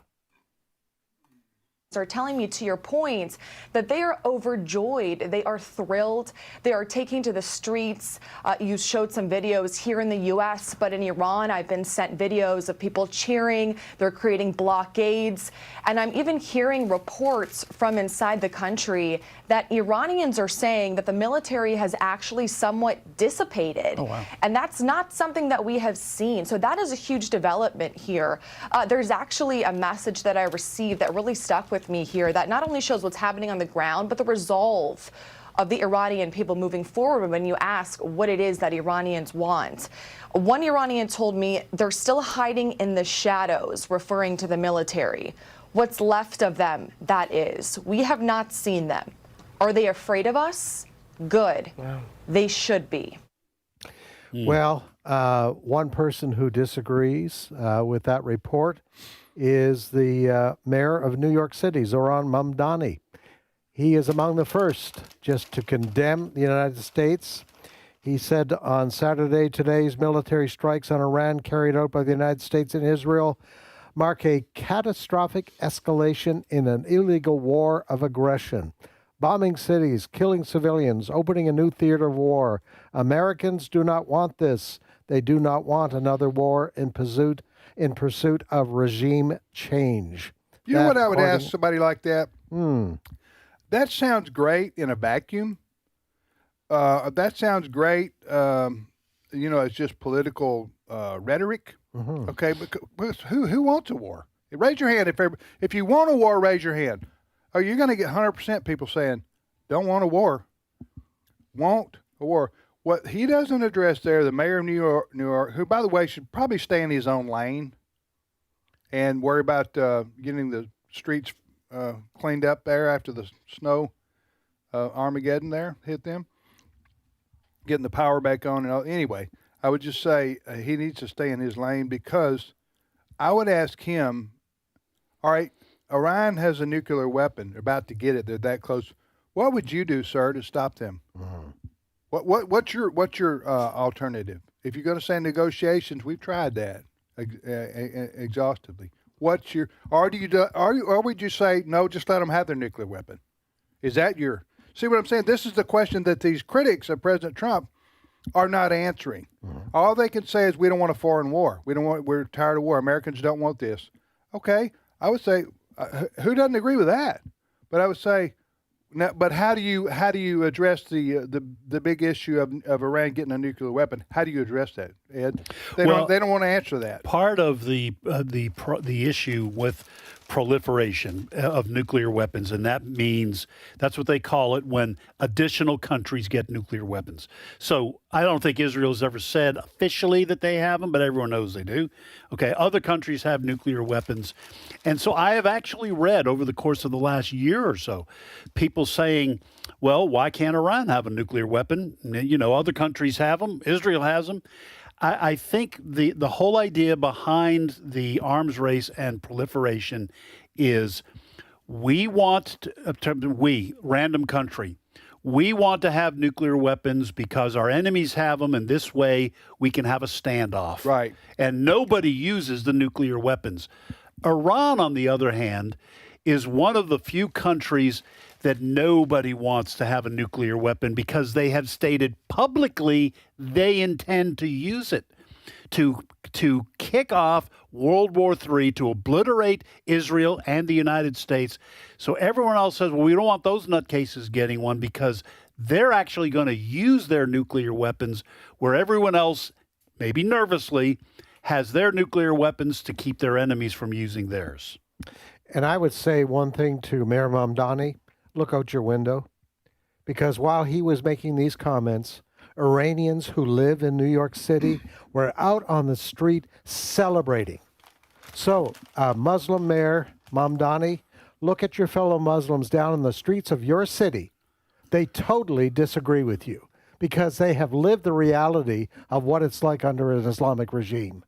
Are telling me, to your point, that they are overjoyed. They are thrilled. They are taking to the streets. You showed some videos here in the U.S., but in Iran, I've been sent videos of people cheering. They're creating blockades. And I'm even hearing reports from inside the country that Iranians are saying that the military has actually somewhat dissipated. Oh, wow. And that's not something that we have seen. So that is a huge development here. There's actually a message that I received that really stuck with me here that not only shows what's happening on the ground, but the resolve of the Iranian people moving forward when you ask what it is that Iranians want. One Iranian told me they're still hiding in the shadows, referring to the military. What's left of them, that is. We have not seen them. Are they afraid of us? Good. Wow. They should be. Well, one person who disagrees with that report is the mayor of New York City, Zohran Mamdani. He is among the first just to condemn the United States. He said on Saturday, today's military strikes on Iran carried out by the United States and Israel mark a catastrophic escalation in an illegal war of aggression. bombing cities, killing civilians, opening a new theater of war. Americans do not want this. They do not want another war in pursuit of regime change. You know what I would ask somebody like that? Hmm. That sounds great in a vacuum. That sounds great. It's just political rhetoric. Mm-hmm. Okay, but who wants a war? Raise your hand if you want a war. Raise your hand. Are you going to get 100% people saying don't want a war? Want a war? What he doesn't address there, the mayor of New York, who by the way should probably stay in his own lane and worry about getting the streets cleaned up there after the snow Armageddon there hit them, getting the power back on. And all. Anyway, I would just say he needs to stay in his lane, because I would ask him, all right, Iran has a nuclear weapon. They're about to get it. They're that close. What would you do, sir, to stop them? What's your alternative? If you're going to say negotiations, we've tried that exhaustively. What's your? Or would you say no? Just let them have their nuclear weapon. Is that your? See what I'm saying? This is the question that these critics of President Trump are not answering. All they can say is we don't want a foreign war. We're tired of war. Americans don't want this. Okay, I would say who doesn't agree with that? But I would say, but how do you address the big issue of Iran getting a nuclear weapon? How do you address that, Ed? They don't want to answer that. Part of the issue with proliferation of nuclear weapons, and that's what they call it when additional countries get nuclear weapons. So I don't think Israel has ever said officially that they have them, but everyone knows they do. Okay, other countries have nuclear weapons. And so I have actually read over the course of the last year or so, people saying, well, why can't Iran have a nuclear weapon? Other countries have them. Israel has them. I think the whole idea behind the arms race and proliferation is random country, we want to have nuclear weapons because our enemies have them, and this way we can have a standoff. Right. And nobody uses the nuclear weapons. Iran, on the other hand, is one of the few countries that nobody wants to have a nuclear weapon because they have stated publicly they intend to use it to kick off World War III, to obliterate Israel and the United States. So everyone else says, well, we don't want those nutcases getting one because they're actually going to use their nuclear weapons where everyone else, maybe nervously, has their nuclear weapons to keep their enemies from using theirs. And I would say one thing to Mayor Mamdani. Look out your window, because while he was making these comments, Iranians who live in New York City were out on the street celebrating. So, Muslim Mayor Mamdani, look at your fellow Muslims down in the streets of your city. They totally disagree with you because they have lived the reality of what it's like under an Islamic regime.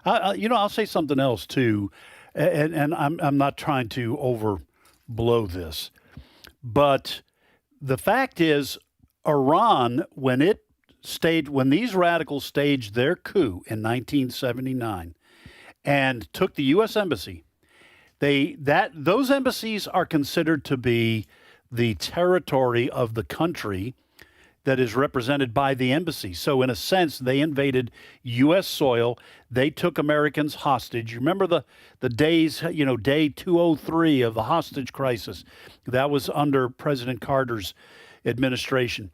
I'll say something else too, and I'm not trying to overblow this, but the fact is, Iran, when these radicals staged their coup in 1979 and took the U.S. embassy, those embassies are considered to be the territory of the country that is represented by the embassy. So in a sense, they invaded U.S. soil. They took Americans hostage. You remember the days, day 203 of the hostage crisis. That was under President Carter's administration.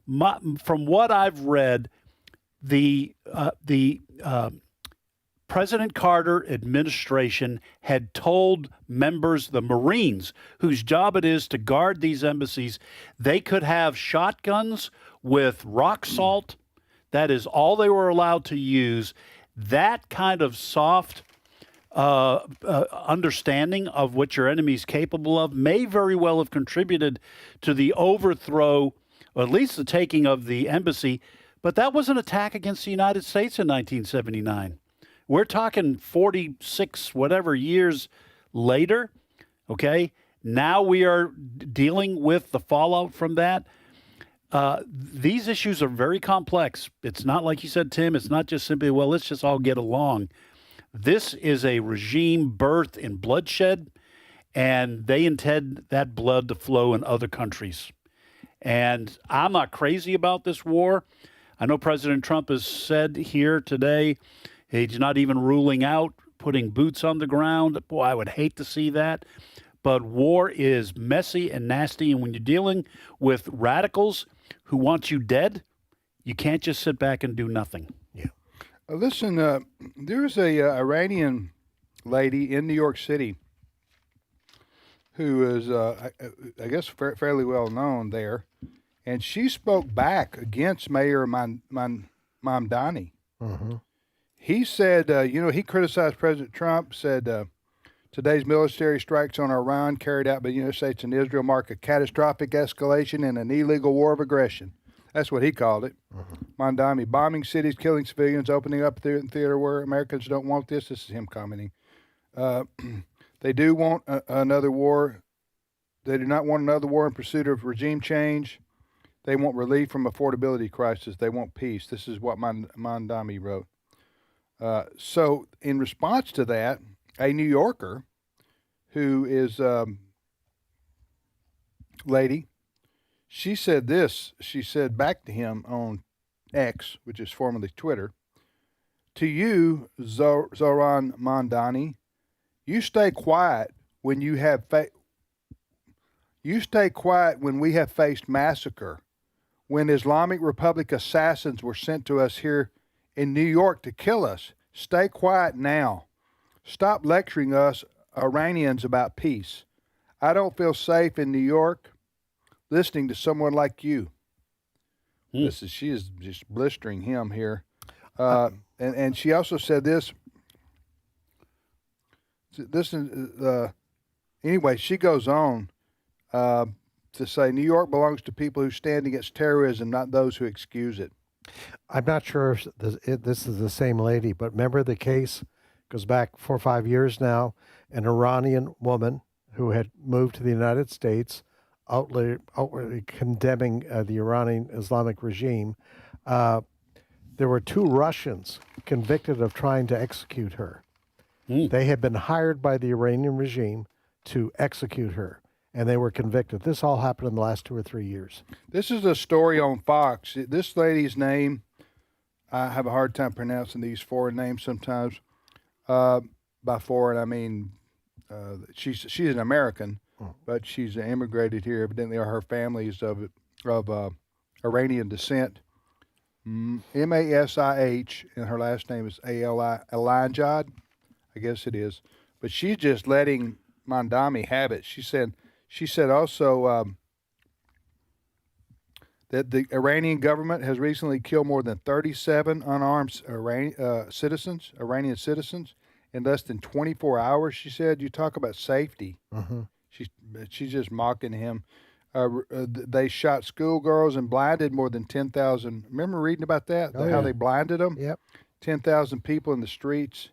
From what I've read, the President Carter administration had told members, the Marines, whose job it is to guard these embassies, they could have shotguns with rock salt. That is all they were allowed to use. That kind of soft understanding of what your enemy is capable of may very well have contributed to the overthrow, or at least the taking of the embassy. But that was an attack against the United States in 1979. We're talking 46 whatever years later, okay? Now we are dealing with the fallout from that. These issues are very complex. It's not like you said, Tim, it's not just simply, well, let's just all get along. This is a regime birthed in bloodshed and they intend that blood to flow in other countries. And I'm not crazy about this war. I know President Trump has said here today he's not even ruling out putting boots on the ground. Boy, I would hate to see that. But war is messy and nasty, and when you're dealing with radicals who want you dead, you can't just sit back and do nothing. Yeah. Listen, there's a Iranian lady in New York City who is, I guess, fairly well known there, and she spoke back against Mayor Mamdani. Mm-hmm. He said, he criticized President Trump, said today's military strikes on Iran carried out by the United States and Israel mark a catastrophic escalation and an illegal war of aggression. That's what he called it. Mamdani, bombing cities, killing civilians, opening up theater where Americans don't want this. This is him commenting. They do want another war. They do not want another war in pursuit of regime change. They want relief from affordability crisis. They want peace. This is what Mamdani wrote. So in response to that, a New Yorker who is lady, she said this. She said back to him on X, which is formerly Twitter, to you, Zoran Mamdani, you stay quiet when you have you stay quiet when we have faced massacre, when Islamic Republic assassins were sent to us here in New York to kill us. Stay quiet now. Stop lecturing us Iranians about peace. I don't feel safe in New York listening to someone like you. She is just blistering him here. And she also said this. Anyway, she goes on to say New York belongs to people who stand against terrorism, not those who excuse it. I'm not sure if this is the same lady, but remember the case goes back 4 or 5 years now. An Iranian woman who had moved to the United States, outwardly condemning the Iranian Islamic regime. There were 2 Russians convicted of trying to execute her. They had been hired by the Iranian regime to execute her, and they were convicted. This all happened in the last 2 or 3 years. This is a story on Fox. This lady's name, I have a hard time pronouncing these foreign names sometimes. By foreign, I mean she's an American, but she's immigrated here. Evidently, her family is of Iranian descent. Mashih, and her last name is Alanjad. I guess it is. But she's just letting Mamdani have it. She said also that the Iranian government has recently killed more than 37 unarmed Iranian citizens in less than 24 hours. She said, you talk about safety. She's just mocking him. They shot schoolgirls and blinded more than 10,000. Remember reading about that? How they blinded them? Yep. 10,000 people in the streets.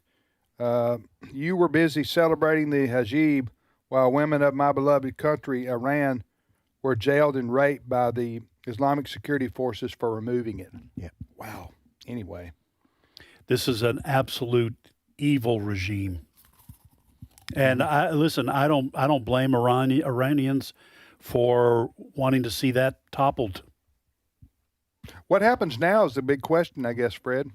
You were busy celebrating the Hajj while women of my beloved country, Iran, were jailed and raped by the Islamic security forces for removing it. Yeah. Wow. Anyway. This is an absolute evil regime. And I don't blame Iranians for wanting to see that toppled. What happens now is the big question, I guess, Fred.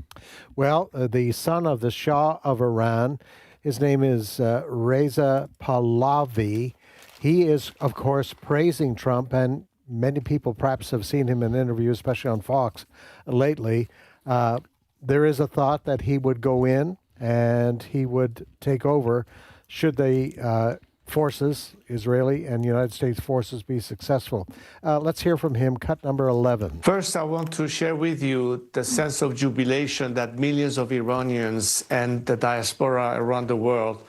Well, the son of the Shah of Iran, his name is Reza Pahlavi. He is, of course, praising Trump, and many people perhaps have seen him in interviews, especially on Fox lately. There is a thought that he would go in and he would take over should the forces, Israeli and United States forces, be successful. Let's hear from him, cut number 11. First, I want to share with you the sense of jubilation that millions of Iranians and the diaspora around the world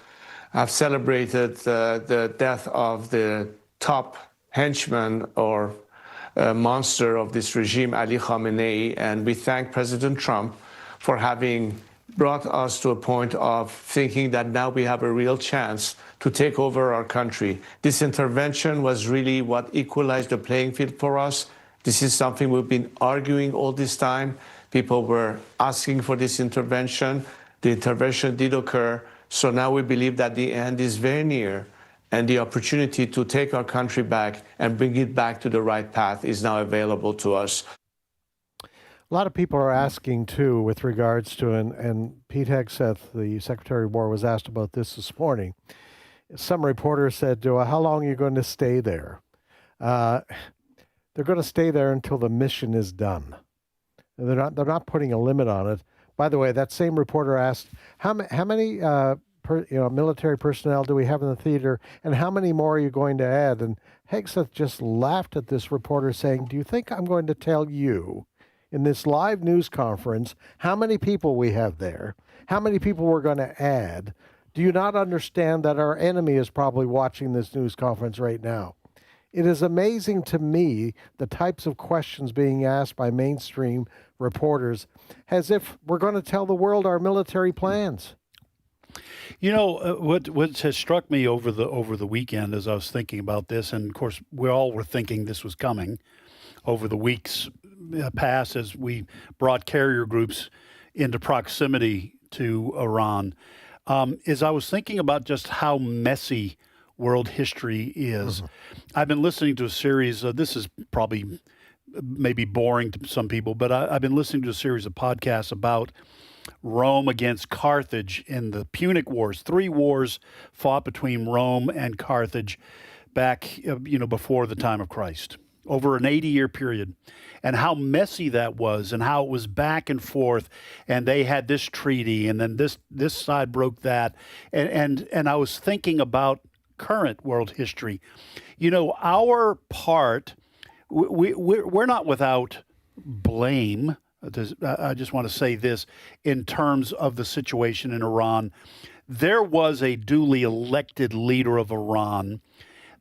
have celebrated the death of the top henchman or monster of this regime, Ali Khamenei, and we thank President Trump for having brought us to a point of thinking that now we have a real chance to take over our country. This intervention was really what equalized the playing field for us. This is something we've been arguing all this time. People were asking for this intervention. The intervention did occur. So now we believe that the end is very near. And the opportunity to take our country back and bring it back to the right path is now available to us. A lot of people are asking, too, with regards to, and Pete Hegseth, the Secretary of War, was asked about this morning. Some reporters said, how long are you going to stay there? They're going to stay there until the mission is done. They're not putting a limit on it. By the way, that same reporter asked, how many military personnel do we have in the theater, and how many more are you going to add? And Hegseth just laughed at this reporter, saying, do you think I'm going to tell you in this live news conference how many people we have there, how many people we're going to add? Do you not understand that our enemy is probably watching this news conference right now? It is amazing to me the types of questions being asked by mainstream reporters as if we're going to tell the world our military plans. You know, what has struck me over the weekend as I was thinking about this, and of course we all were thinking this was coming over the weeks past as we brought carrier groups into proximity to Iran, is I was thinking about just how messy world history is. I've been listening to a series, this is probably maybe boring to some people, but I've been listening to a series of podcasts about Rome against Carthage in the Punic Wars. 3 wars fought between Rome and Carthage back, before the time of Christ, over an 80-year period, and how messy that was, and how it was back and forth, and they had this treaty, and then this side broke that, and I was thinking about current world history. Our part, we're not without blame. I just want to say this in terms of the situation in Iran. There was a duly elected leader of Iran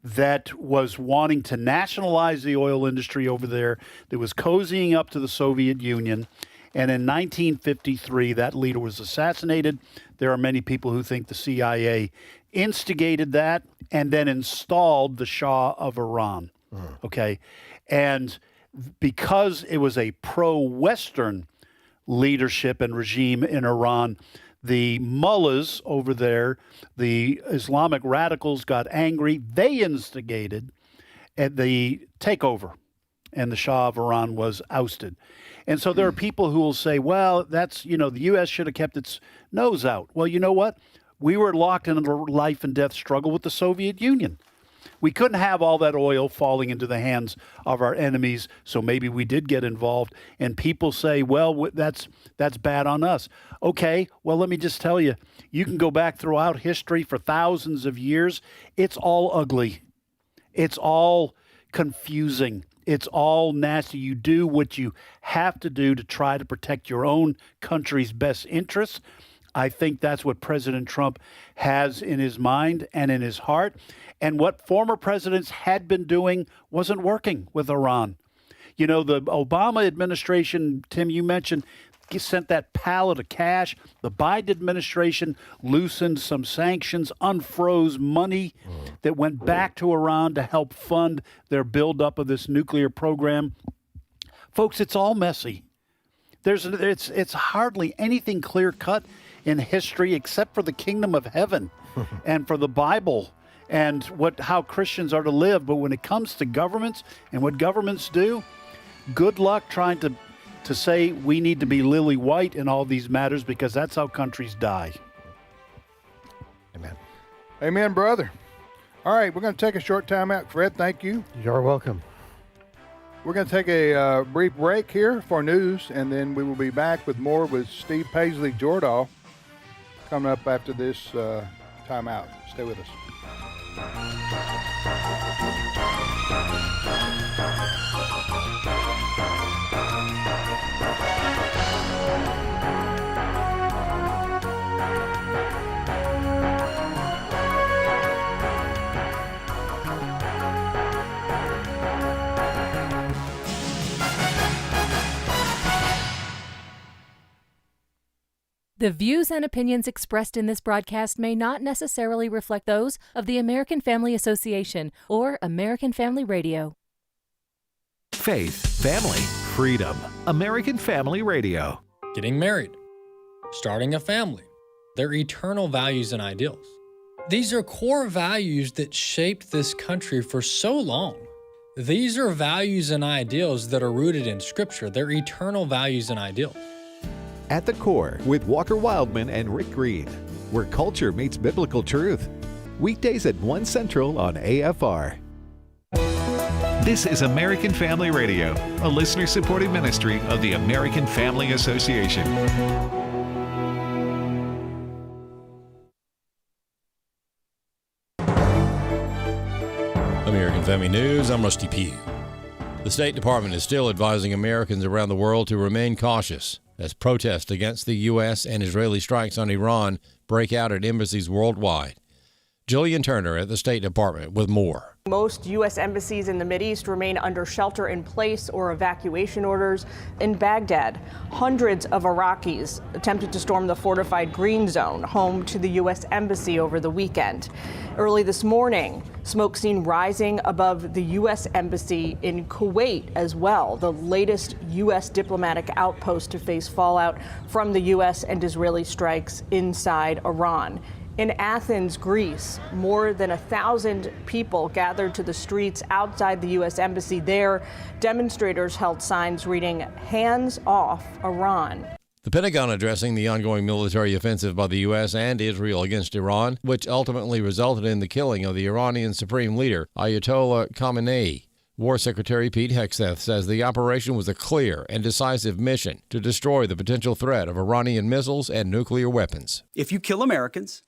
that was wanting to nationalize the oil industry over there, that was cozying up to the Soviet Union. And in 1953, that leader was assassinated. There are many people who think the CIA instigated that and then installed the Shah of Iran. Okay. And because it was a pro-Western leadership and regime in Iran, the mullahs over there, the Islamic radicals, got angry. They instigated the takeover, and the Shah of Iran was ousted. And so there are people who will say, well, that's, the U.S. should have kept its nose out. Well, you know what? We were locked in a life and death struggle with the Soviet Union. We couldn't have all that oil falling into the hands of our enemies, so maybe we did get involved. And people say, well, that's bad on us. Okay, well, let me just tell you, you can go back throughout history for thousands of years. It's all ugly. It's all confusing. It's all nasty. You do what you have to do to try to protect your own country's best interests. I think that's what President Trump has in his mind and in his heart. And what former presidents had been doing wasn't working with Iran. The Obama administration, Tim, you mentioned, sent that pallet of cash. The Biden administration loosened some sanctions, unfroze money that went back to Iran to help fund their buildup of this nuclear program. Folks, it's all messy. It's hardly anything clear-cut in history except for the kingdom of heaven and for the Bible and how Christians are to live. But when it comes to governments and what governments do, good luck trying to say we need to be lily white in all these matters, because that's how countries die. Amen. Amen, brother. All right, we're going to take a short time out. Fred, thank you. You're welcome. We're going to take a brief break here for news, and then we will be back with more with Steve Paisley Jordahl coming up after this time out. Stay with us. The views and opinions expressed in this broadcast may not necessarily reflect those of the American Family Association or American Family Radio. Faith, family, freedom. American Family Radio. Getting married, starting a family, their eternal values and ideals. These are core values that shaped this country for so long. These are values and ideals that are rooted in Scripture. They're eternal values and ideals. At the Core with Walker Wildman and Rick Green, where culture meets biblical truth. Weekdays at 1 Central on AFR. This is American Family Radio, a listener-supported ministry of the American Family Association. American Family News, I'm Rusty Pugh. The State Department is still advising Americans around the world to remain cautious as protests against the U.S. and Israeli strikes on Iran break out at embassies worldwide. Jillian Turner at the State Department with more. Most U.S. embassies in the Mideast remain under shelter-in-place or evacuation orders. In Baghdad, hundreds of Iraqis attempted to storm the fortified Green Zone, home to the U.S. Embassy over the weekend. Early this morning, smoke seen rising above the U.S. Embassy in Kuwait as well, the latest U.S. diplomatic outpost to face fallout from the U.S. and Israeli strikes inside Iran. In Athens, Greece, more than 1,000 people gathered to the streets outside the U.S. Embassy there. Demonstrators held signs reading, "Hands off Iran." The Pentagon addressing the ongoing military offensive by the U.S. and Israel against Iran, which ultimately resulted in the killing of the Iranian Supreme Leader, Ayatollah Khamenei. War Secretary Pete Hegseth says the operation was a clear and decisive mission to destroy the potential threat of Iranian missiles and nuclear weapons. If you kill Americans,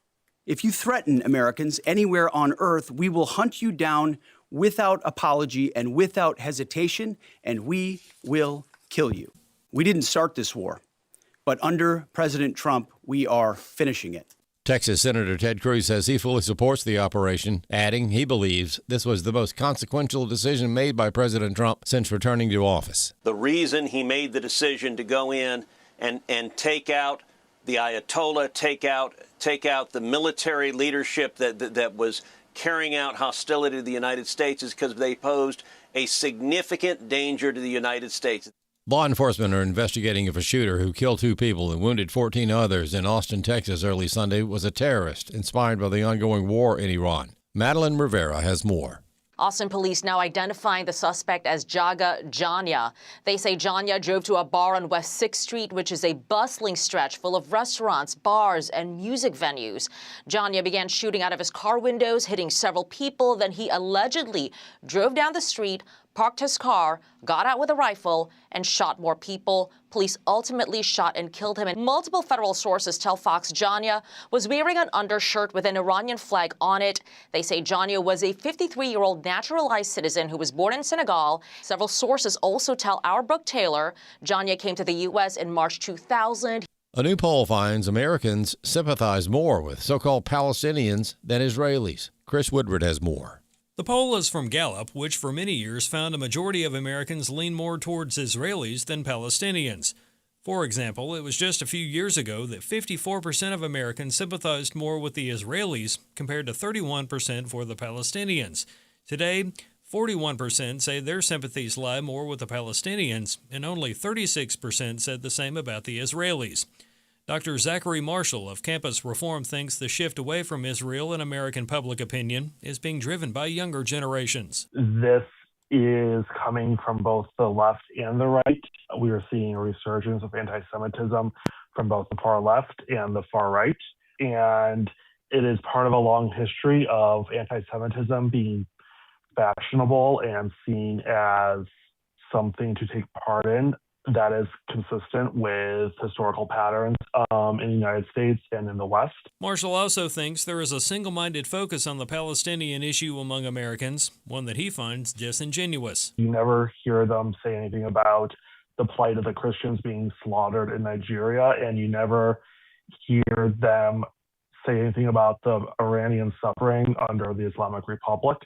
if you threaten Americans anywhere on earth, we will hunt you down without apology and without hesitation, and we will kill you. We didn't start this war, but under President Trump, we are finishing it. Texas Senator Ted Cruz says he fully supports the operation, adding he believes this was the most consequential decision made by President Trump since returning to office. The reason he made the decision to go in and take out the Ayatollah, take out the military leadership that was carrying out hostility to the United States is because they posed a significant danger to the United States. Law enforcement are investigating if a shooter who killed 2 people and wounded 14 others in Austin, Texas early Sunday was a terrorist inspired by the ongoing war in Iran. Madeline Rivera has more. Austin police now identifying the suspect as Jaga Janya. They say Janya drove to a bar on West 6th Street, which is a bustling stretch full of restaurants, bars, and music venues. Janya began shooting out of his car windows, hitting several people. Then he allegedly drove down the street, parked his car, got out with a rifle, and shot more people. Police ultimately shot and killed him. And multiple federal sources tell Fox Janya was wearing an undershirt with an Iranian flag on it. They say Janya was a 53-year-old naturalized citizen who was born in Senegal. Several sources also tell our Brooke Taylor Janya came to the U.S. in March 2000. A new poll finds Americans sympathize more with so-called Palestinians than Israelis. Chris Woodward has more. The poll is from Gallup, which for many years found a majority of Americans lean more towards Israelis than Palestinians. For example, it was just a few years ago that 54% of Americans sympathized more with the Israelis compared to 31% for the Palestinians. Today, 41% say their sympathies lie more with the Palestinians, and only 36% said the same about the Israelis. Dr. Zachary Marshall of Campus Reform thinks the shift away from Israel in American public opinion is being driven by younger generations. This is coming from both the left and the right. We are seeing a resurgence of anti-Semitism from both the far left and the far right. And it is part of a long history of anti-Semitism being fashionable and seen as something to take part in that is consistent with historical patterns in the United States and in the West. Marshall also thinks there is a single-minded focus on the Palestinian issue among Americans, one that he finds disingenuous. You never hear them say anything about the plight of the Christians being slaughtered in Nigeria, and you never hear them say anything about the Iranian suffering under the Islamic Republic.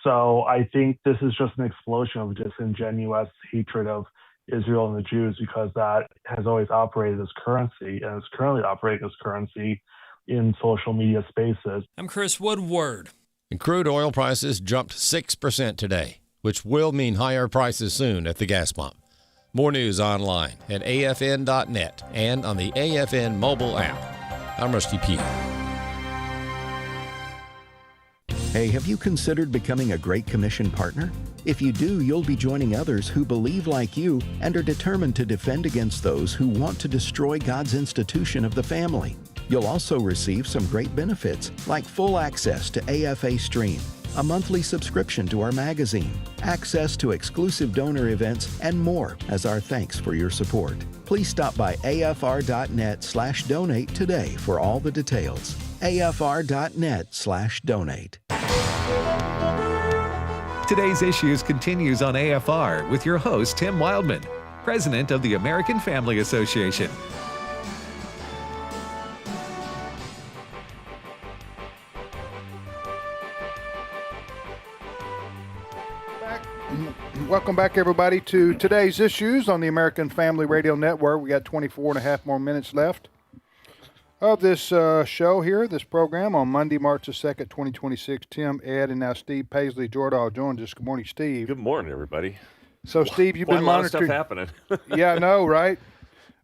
So I think this is just an explosion of disingenuous hatred of Israel and the Jews, because that has always operated as currency and is currently operating as currency in social media spaces. I'm Chris Woodward. And crude oil prices jumped 6% today, which will mean higher prices soon at the gas pump. More news online at afn.net and on the AFN mobile app. I'm Rusty Pugh. Hey, have you considered becoming a Great Commission partner? If you do, you'll be joining others who believe like you and are determined to defend against those who want to destroy God's institution of the family. You'll also receive some great benefits, like full access to AFA Stream, a monthly subscription to our magazine, access to exclusive donor events, and more as our thanks for your support. Please stop by afr.net/donate today for all the details. afr.net/donate. Today's Issues continues on AFR with your host, Tim Wildmon, President of the American Family Association. Welcome back, everybody, to Today's Issues on the American Family Radio Network. We got 24 and a half more minutes left of this show here, this program on Monday, March the 2nd, 2026. Tim, Ed, and now Steve Paisley Jordahl joins us. Good morning, Steve. Good morning, everybody. So, Steve, you've been monitoring. A lot of stuff happening. Yeah, I know, right?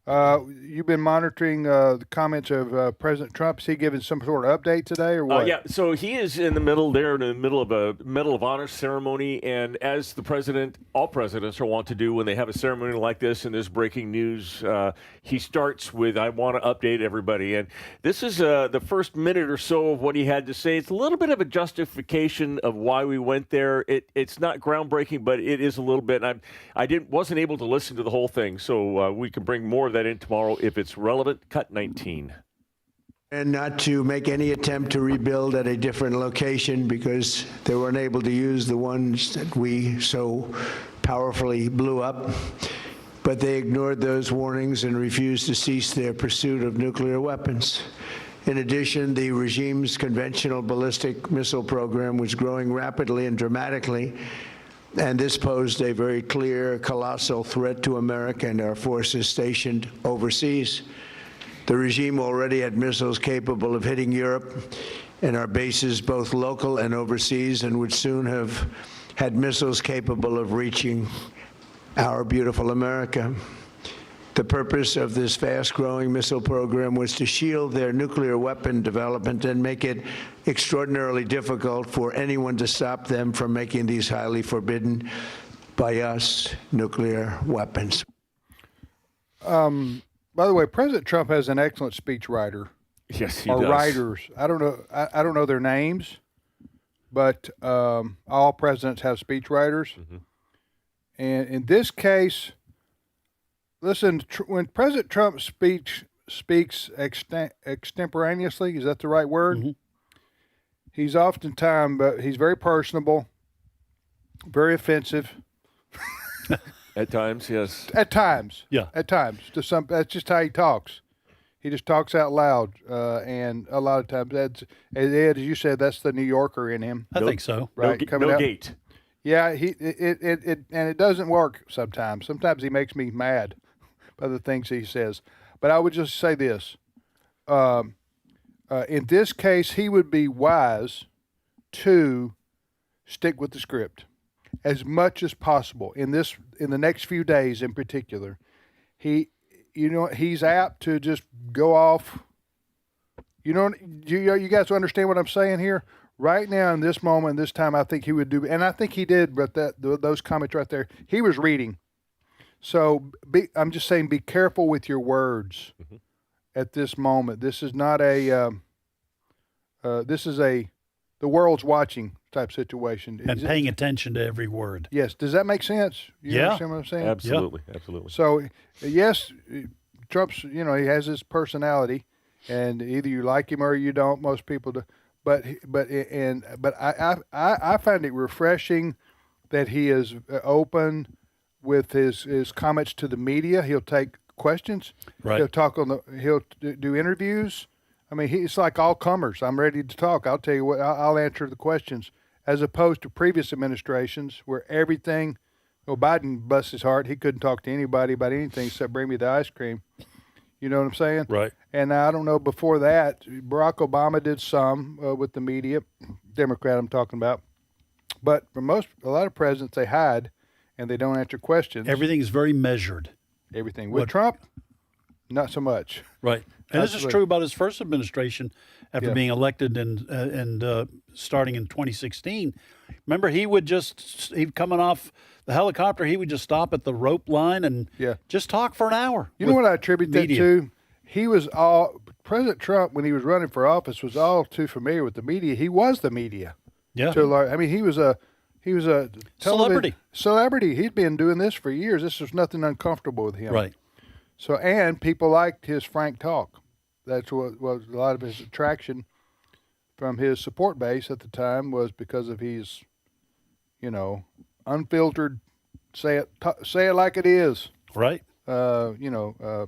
You've been monitoring the comments of President Trump. Is he giving some sort of update today, or what? Yeah, so he is in the middle of a Medal of Honor ceremony, and as the president, all presidents are wont to do when they have a ceremony like this and there's breaking news, he starts with, I want to update everybody. And this is the first minute or so of what he had to say. It's a little bit of a justification of why we went there. It's not groundbreaking, but it is a little bit. I wasn't able to listen to the whole thing, so we can bring more of that in tomorrow if it's relevant. Cut 19. And not to make any attempt to rebuild at a different location because they were unable to use the ones that we so powerfully blew up. But they ignored those warnings and refused to cease their pursuit of nuclear weapons. In addition, the regime's conventional ballistic missile program was growing rapidly and dramatically, and this posed a very clear, colossal threat to America and our forces stationed overseas. The regime already had missiles capable of hitting Europe and our bases, both local and overseas, and would soon have had missiles capable of reaching our beautiful America. The purpose of this fast-growing missile program was to shield their nuclear weapon development and make it extraordinarily difficult for anyone to stop them from making these highly forbidden by us nuclear weapons. By the way, President Trump has an excellent speechwriter. Yes, he does. Or writers. I don't know their names, but all presidents have speechwriters. Mm-hmm. And in this case, listen, when President Trump speaks extemporaneously, is that the right word? Mm-hmm. He's he's very personable, very offensive. At times, yes. At times. Yeah. At times. That's just how he talks. He just talks out loud, and a lot of times, Ed, as you said, that's the New Yorker in him. I think so. Right? No gate. Yeah, it doesn't work sometimes. Sometimes he makes me mad by the things he says. But I would just say this. In this case, he would be wise to stick with the script as much as possible in the next few days in particular. He's apt to just go off. You guys understand what I'm saying here? Right now, in this moment, this time, I think he would do, and I think he did. But those comments right there, he was reading. So I'm just saying, be careful with your words at this moment. This is not the world's watching type situation. And paying attention to every word. Yes. Does that make sense? You understand what I'm saying? Absolutely. Yeah. Absolutely. So, yes, Trump's, he has his personality, and either you like him or you don't. Most people do. But I find it refreshing that he is open with his comments to the media. He'll take questions. Right. He'll do interviews. I mean, it's like all comers. I'm ready to talk. I'll tell you what. I'll answer the questions, as opposed to previous administrations where everything. Well, Biden busts his heart. He couldn't talk to anybody about anything except bring me the ice cream. You know what I'm saying? Right. And I don't know, before that, Barack Obama did some with the media, Democrat I'm talking about. But for a lot of presidents, they hide and they don't answer questions. Everything is very measured. Everything. With Trump, not so much. Right. And this is true about his first administration after being elected and starting in 2016. Remember, he'd coming off the helicopter, he would just stop at the rope line and just talk for an hour. You know what I attribute that to? President Trump, when he was running for office, was all too familiar with the media. He was the media. Yeah. He was a celebrity. He'd been doing this for years. This was nothing uncomfortable with him. Right. So, and people liked his frank talk. That's what was a lot of his attraction from his support base at the time, was because of his, unfiltered, say it like it is. Right.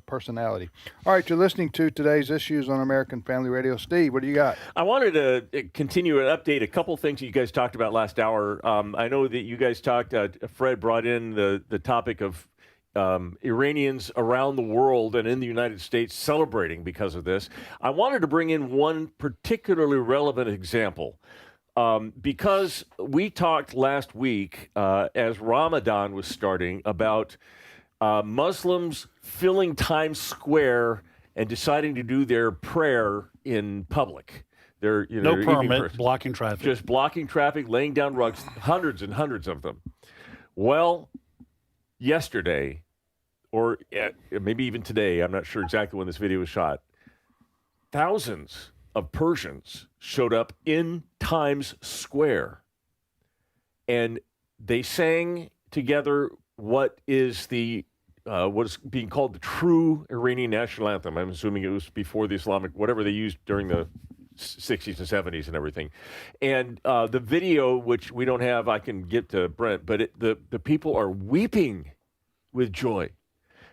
Personality. All right, you're listening to Today's Issues on American Family Radio. Steve, what do you got? I wanted to continue and update a couple things you guys talked about last hour. I know that you guys talked, Fred brought in the topic of Iranians around the world and in the United States celebrating because of this. I wanted to bring in one particularly relevant example. Because we talked last week as Ramadan was starting about Muslims filling Times Square and deciding to do their prayer in public. They're, no permit, blocking traffic. Just blocking traffic, laying down rugs, hundreds and hundreds of them. Well, yesterday, or maybe even today, I'm not sure exactly when this video was shot, thousands of Persians showed up in Times Square, and they sang together what is being called the true Iranian national anthem. I'm assuming it was before the Islamic, whatever they used during the 60s and 70s and everything. And the video, which we don't have, I can get to Brent, but the people are weeping with joy.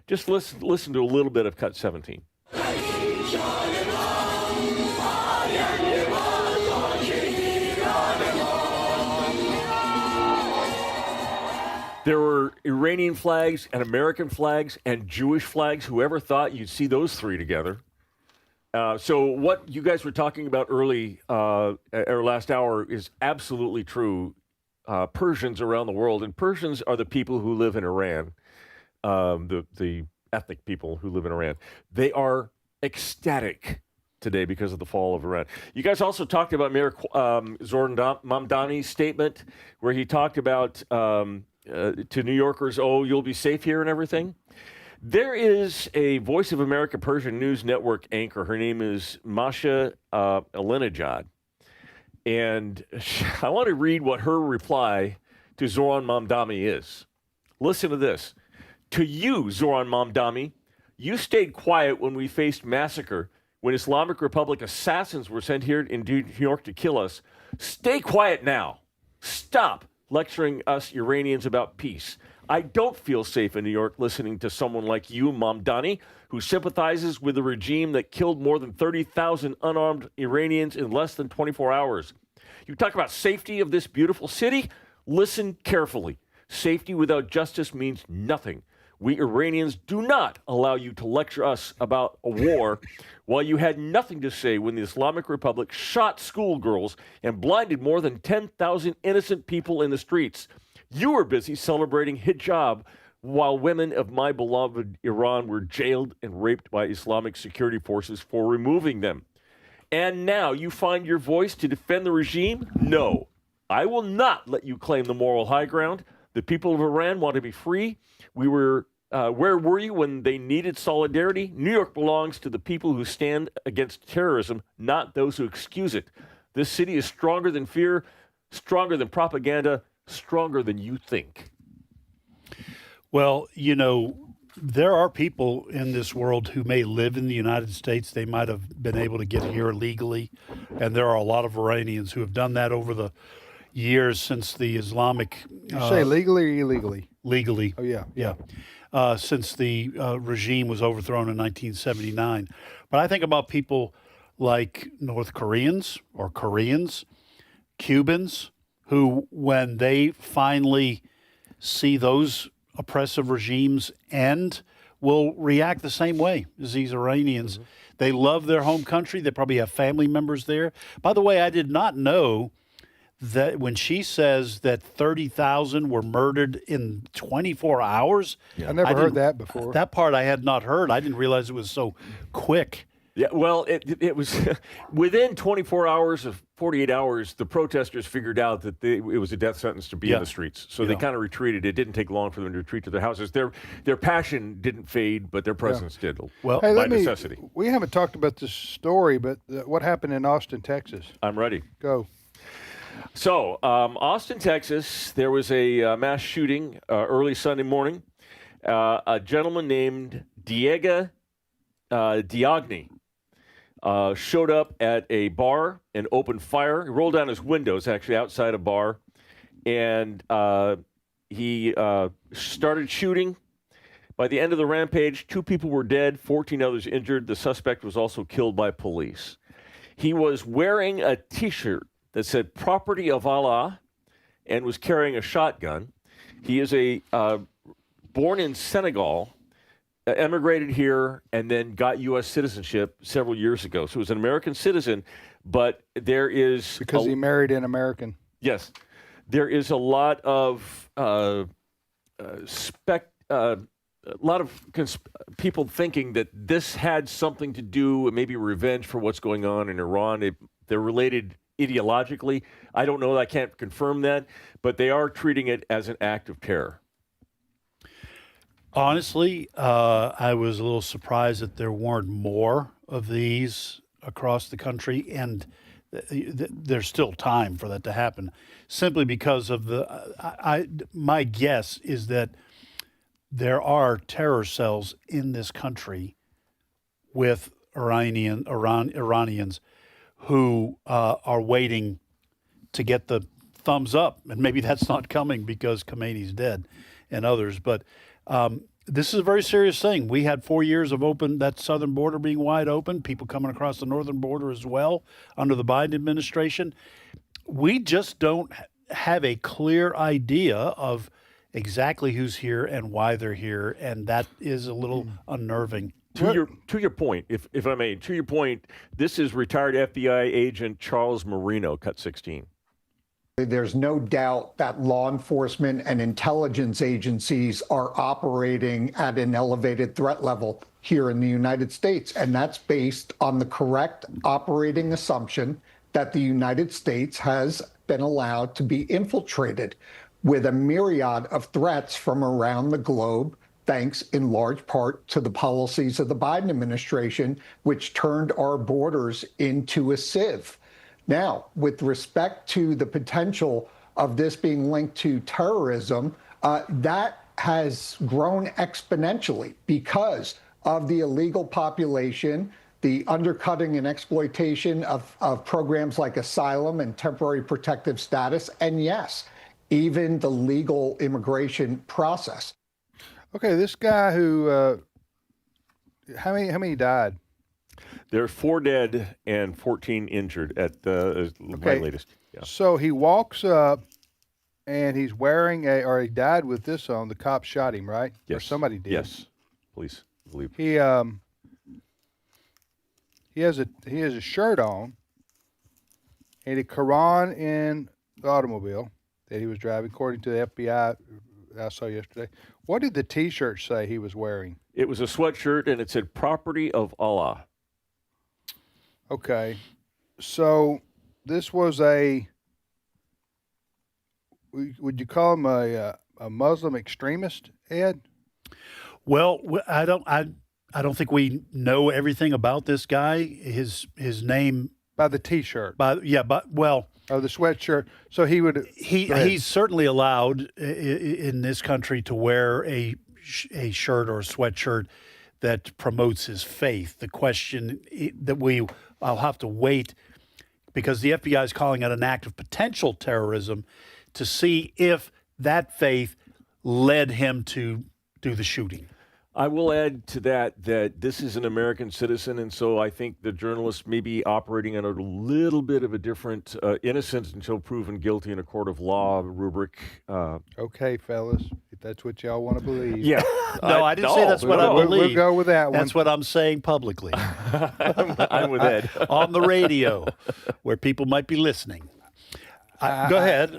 Just listen to a little bit of cut 17. There were Iranian flags and American flags and Jewish flags. Whoever thought you'd see those three together? So what you guys were talking about early, or last hour, is absolutely true. Persians around the world, and Persians are the people who live in Iran, the ethnic people who live in Iran. They are ecstatic today because of the fall of Iran. You guys also talked about Mayor Zoran Mamdani's statement, where he talked about to New Yorkers, oh, you'll be safe here and everything. There is a Voice of America Persian News Network anchor. Her name is Masha Alinejad. And I want to read what her reply to Zoran Mamdani is. Listen to this. To you, Zoran Mamdani, you stayed quiet when we faced massacre, when Islamic Republic assassins were sent here in New York to kill us. Stay quiet now. Stop lecturing us Iranians about peace. I don't feel safe in New York listening to someone like you, Mamdani, who sympathizes with a regime that killed more than 30,000 unarmed Iranians in less than 24 hours. You talk about safety of this beautiful city? Listen carefully. Safety without justice means nothing. We Iranians do not allow you to lecture us about a war while you had nothing to say when the Islamic Republic shot schoolgirls and blinded more than 10,000 innocent people in the streets. You were busy celebrating hijab while women of my beloved Iran were jailed and raped by Islamic security forces for removing them. And now you find your voice to defend the regime? No, I will not let you claim the moral high ground. The people of Iran want to be free. Where were you when they needed solidarity? New York belongs to the people who stand against terrorism, not those who excuse it. This city is stronger than fear, stronger than propaganda, stronger than you think. Well, there are people in this world who may live in the United States. They might have been able to get here legally. And there are a lot of Iranians who have done that over the years since the Islamic... You say legally or illegally? Legally. Oh, yeah. Yeah. Since the regime was overthrown in 1979. But I think about people like North Koreans or Koreans, Cubans, who, when they finally see those oppressive regimes end, will react the same way as these Iranians. Mm-hmm. They love their home country. They probably have family members there. By the way, I did not know that when she says that 30,000 were murdered in 24 hours. Yeah. I never heard that before. That part I had not heard. I didn't realize it was so quick. Yeah, well, it was within 24 hours of 48 hours, the protesters figured out that it was a death sentence to be in the streets. So they kind of retreated. It didn't take long for them to retreat to their houses. Their passion didn't fade, but their presence did. Well, by necessity. We haven't talked about this story, but what happened in Austin, Texas? I'm ready. Go. So, Austin, Texas, there was a mass shooting early Sunday morning. A gentleman named Diego Diagni showed up at a bar and opened fire. He rolled down his windows, actually, outside a bar, and he started shooting. By the end of the rampage, 2 people were dead, 14 others injured. The suspect was also killed by police. He was wearing a T-shirt that said "Property of Allah" and was carrying a shotgun. He is born in Senegal, emigrated here, and then got U.S. citizenship several years ago. So he was an American citizen, but there is... Because he married an American. Yes. There is a lot of people thinking that this had something to do, maybe revenge for what's going on in Iran. They're related ideologically. I don't know. I can't confirm that, but they are treating it as an act of terror. Honestly, I was a little surprised that there weren't more of these across the country, and there's still time for that to happen, simply because of my guess is that there are terror cells in this country with Iranians who are waiting to get the thumbs up, and maybe that's not coming because Khomeini's dead and others, but this is a very serious thing. We had 4 years of that southern border being wide open, people coming across the northern border as well under the Biden administration. We just don't have a clear idea of exactly who's here and why they're here, and that is a little unnerving. To your point, if I may, to your point, this is retired FBI agent Charles Marino, cut 16. There's no doubt that law enforcement and intelligence agencies are operating at an elevated threat level here in the United States, and that's based on the correct operating assumption that the United States has been allowed to be infiltrated with a myriad of threats from around the globe, thanks in large part to the policies of the Biden administration, which turned our borders into a sieve. Now, with respect to the potential of this being linked to terrorism, that has grown exponentially because of the illegal population, the undercutting and exploitation of programs like asylum and temporary protective status, and yes, even the legal immigration process. Okay, this guy who, how many died? There are 4 dead and 14 injured at the my latest. Yeah. So he walks up and he's wearing he died with this on. The cop shot him, right? Yes. Or somebody did. Yes. Police believe. He has a shirt on and a Quran in the automobile that he was driving, according to the FBI I saw yesterday. What did the T-shirt say he was wearing? It was a sweatshirt and it said "Property of Allah." Okay, so this was would you call him a Muslim extremist, Ed? Well, I don't think we know everything about this guy. His name by the T-shirt. Oh, the sweatshirt. So he's certainly allowed in this country to wear a shirt or a sweatshirt that promotes his faith. The question that I'll have to wait, because the FBI is calling it an act of potential terrorism, to see if that faith led him to do the shooting. I will add to that this is an American citizen, and so I think the journalist may be operating on a little bit of a different innocent until proven guilty in a court of law rubric. Okay, fellas, if that's what y'all want to believe. Yeah. No, I didn't say that's what I believe. We'll go with that one. That's what I'm saying publicly. I'm with Ed. On the radio, where people might be listening. Go ahead.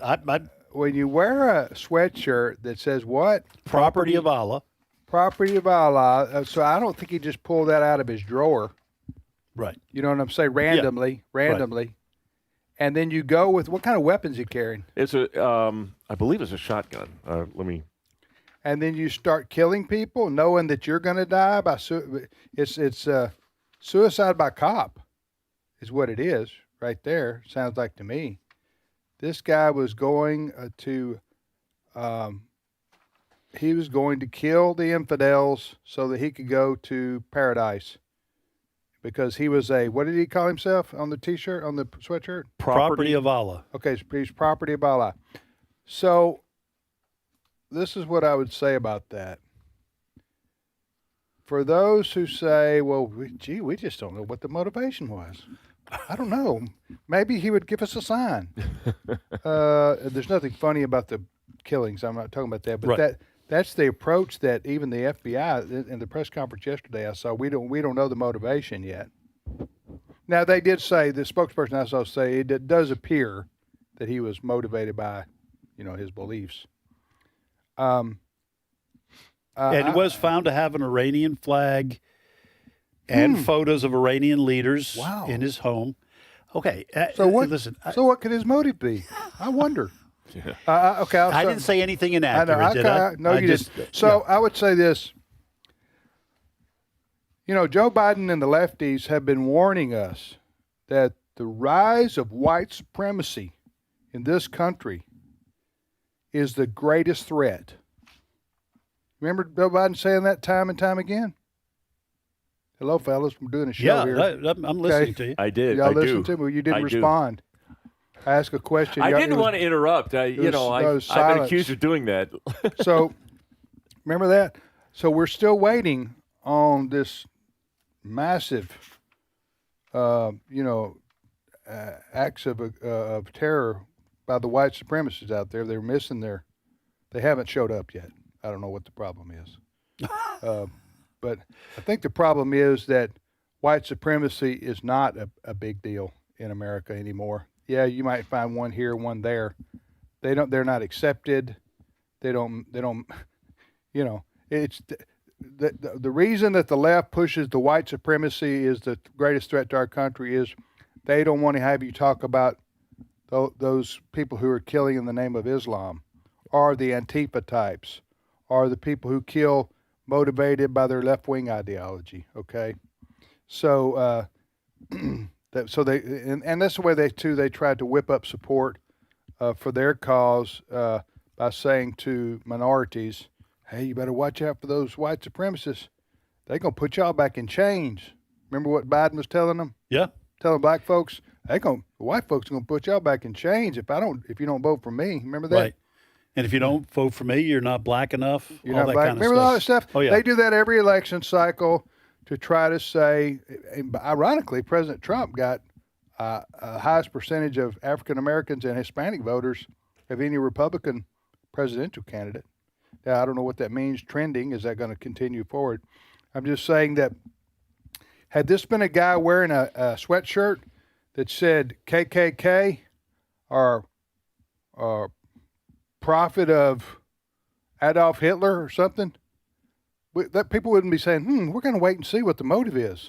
When you wear a sweatshirt that says what? Property of Allah. Property of Allah. So I don't think he just pulled that out of his drawer. Right. You know what I'm saying? Randomly. And then you go with what kind of weapons he carrying? It's I believe it's a shotgun. And then you start killing people, knowing that you're going to die by it's suicide by cop, is what it is right there. Sounds like to me. This guy was going to kill the infidels so that he could go to paradise. Because he was what did he call himself on the T-shirt, on the sweatshirt? Property of Allah. Okay, so he's property of Allah. So this is what I would say about that. For those who say, well, we just don't know what the motivation was. I don't know. Maybe he would give us a sign. There's nothing funny about the killings. I'm not talking about that. But that's the approach that even the FBI, in the press conference yesterday I saw, we don't know the motivation yet. Now, they did say, the spokesperson I saw say, it does appear that he was motivated by, his beliefs. And it was found to have an Iranian flag and photos of Iranian leaders in his home. Okay. So what? Listen. So what could his motive be? I wonder. Okay. I didn't say anything inaccurate, did I? No, you didn't. So I would say this. Joe Biden and the lefties have been warning us that the rise of white supremacy in this country is the greatest threat. Remember Joe Biden saying that time and time again? Hello, fellas. I'm doing a show here. I'm listening to you. I did. Y'all listen to me. You didn't respond. I asked a question. I didn't want to interrupt. I've been accused of doing that. So, remember that? So we're still waiting on this massive, acts of terror by the white supremacists out there. They're missing they haven't showed up yet. I don't know what the problem is. But I think the problem is that white supremacy is not a big deal in America anymore. Yeah, you might find one here, one there. They're not accepted. They don't, it's the reason that the left pushes the white supremacy is the greatest threat to our country is they don't want to have you talk about those people who are killing in the name of Islam, or the Antifa types, or the people who kill motivated by their left-wing ideology. Okay, so that's the way they tried to whip up support for their cause by saying to minorities, "Hey, you better watch out for those white supremacists. They're gonna put y'all back in chains." Remember what Biden was telling them? Yeah, telling black folks, the white folks are gonna put y'all back in chains if you don't vote for me. Remember that? Right. And if you don't vote for me, you're not black enough. You're not black. Remember all that stuff? Oh, yeah. They do that every election cycle to try to say, ironically, President Trump got a highest percentage of African Americans and Hispanic voters of any Republican presidential candidate. Now, I don't know what that means, trending. Is that going to continue forward? I'm just saying that had this been a guy wearing a sweatshirt that said KKK or prophet of Adolf Hitler or something, that people wouldn't be saying, we're going to wait and see what the motive is.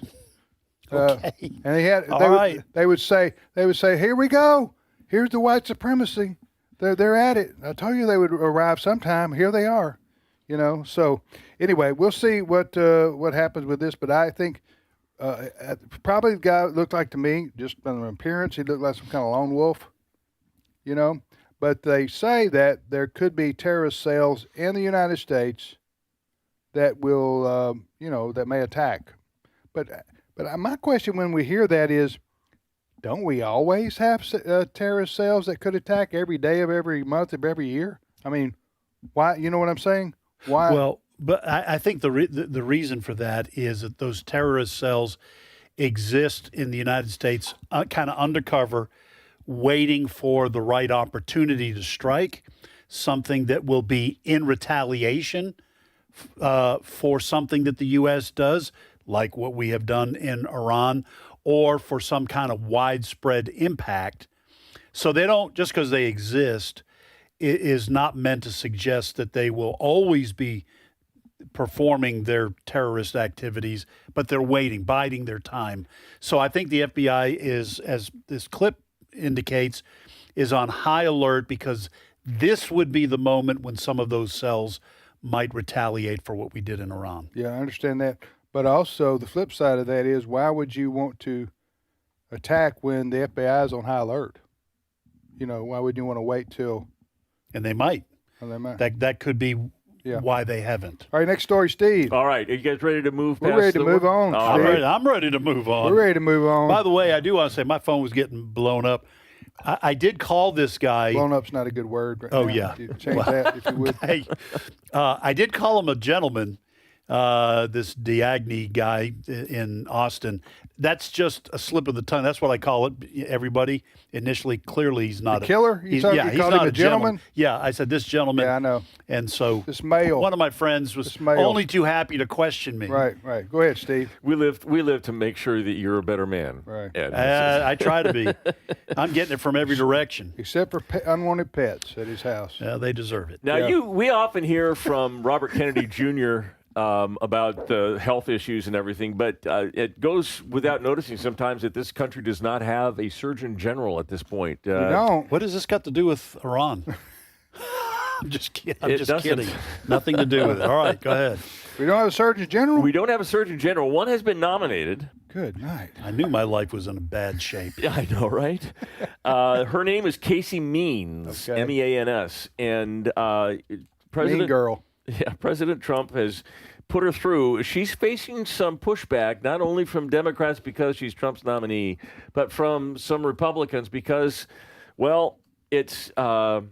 Okay. And they would say, here we go. Here's the white supremacy. They're at it. I told you they would arrive sometime. Here they are. So anyway, we'll see what happens with this. But I think probably the guy looked like to me, just from appearance, he looked like some kind of lone wolf. But they say that there could be terrorist cells in the United States that will, that may attack. But my question when we hear that is, don't we always have terrorist cells that could attack every day of every month of every year? I mean, why? You know what I'm saying? Why? Well, but I think the reason for that is that those terrorist cells exist in the United States kind of undercover, waiting for the right opportunity to strike, something that will be in retaliation for something that the U.S. does, like what we have done in Iran, or for some kind of widespread impact. So they don't, just because they exist, it is not meant to suggest that they will always be performing their terrorist activities, but they're waiting, biding their time. So I think the FBI is, as this clip indicates, is on high alert because this would be the moment when some of those cells might retaliate for what we did in Iran. Yeah, I understand that. But also the flip side of that is, why would you want to attack when the FBI is on high alert? Why would you want to wait till? And they might. Oh, they might. That could be why they haven't. All right, next story, Steve. All right, are you guys ready to move past We're ready to move on. I'm ready to move on. We're ready to move on. By the way, I do want to say my phone was getting blown up. I did call this guy. Blown up's not a good word right Oh, now. yeah. You change that if you would. Hey, I did call him a gentleman, this Diagni guy in Austin. That's just a slip of the tongue. That's what I call it. Everybody initially, clearly, he's not The killer? You called him a gentleman? Yeah, I said this gentleman. Yeah, I know. And so this male. One of my friends was only too happy to question me. Right. Go ahead, Steve. We live to make sure that you're a better man. Right. I try to be. I'm getting it from every direction. Except for unwanted pets at his house. Yeah, they deserve it. Now, we often hear from Robert Kennedy Jr. About health issues and everything, but it goes without noticing sometimes that this country does not have a Surgeon General at this point. You don't. What has this got to do with Iran? I'm just kidding. I'm just doesn't. kidding. Nothing to do with it. All right, go ahead. We don't have a Surgeon General? We don't have a Surgeon General. One has been nominated. Good night. I knew my life was in a bad shape. Yeah, I know, right? Her name is Casey Means, M-E-A-N-S, and President Mean girl. Yeah, President Trump has put her through. She's facing some pushback, not only from Democrats because she's Trump's nominee, but from some Republicans because, well, it's a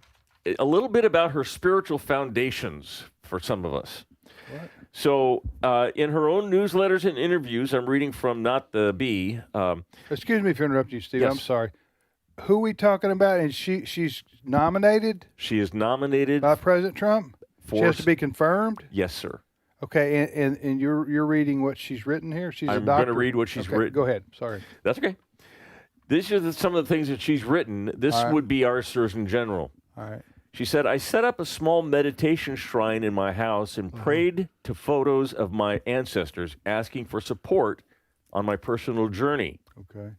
little bit about her spiritual foundations for some of us. What? So in her own newsletters and interviews, I'm reading from Not the Bee. Excuse me if I interrupt you, Steve. Yes. I'm sorry. Who are we talking about? And she's nominated? She is nominated by President Trump? She has to be confirmed? Yes, sir. Okay, and you're reading what she's written here? She's a doctor? I'm going to read what she's written. Go ahead. Sorry. That's okay. These are some of the things that she's written. This would be our Surgeon General. All right. She said, I set up a small meditation shrine in my house and prayed to photos of my ancestors, asking for support on my personal journey. Okay.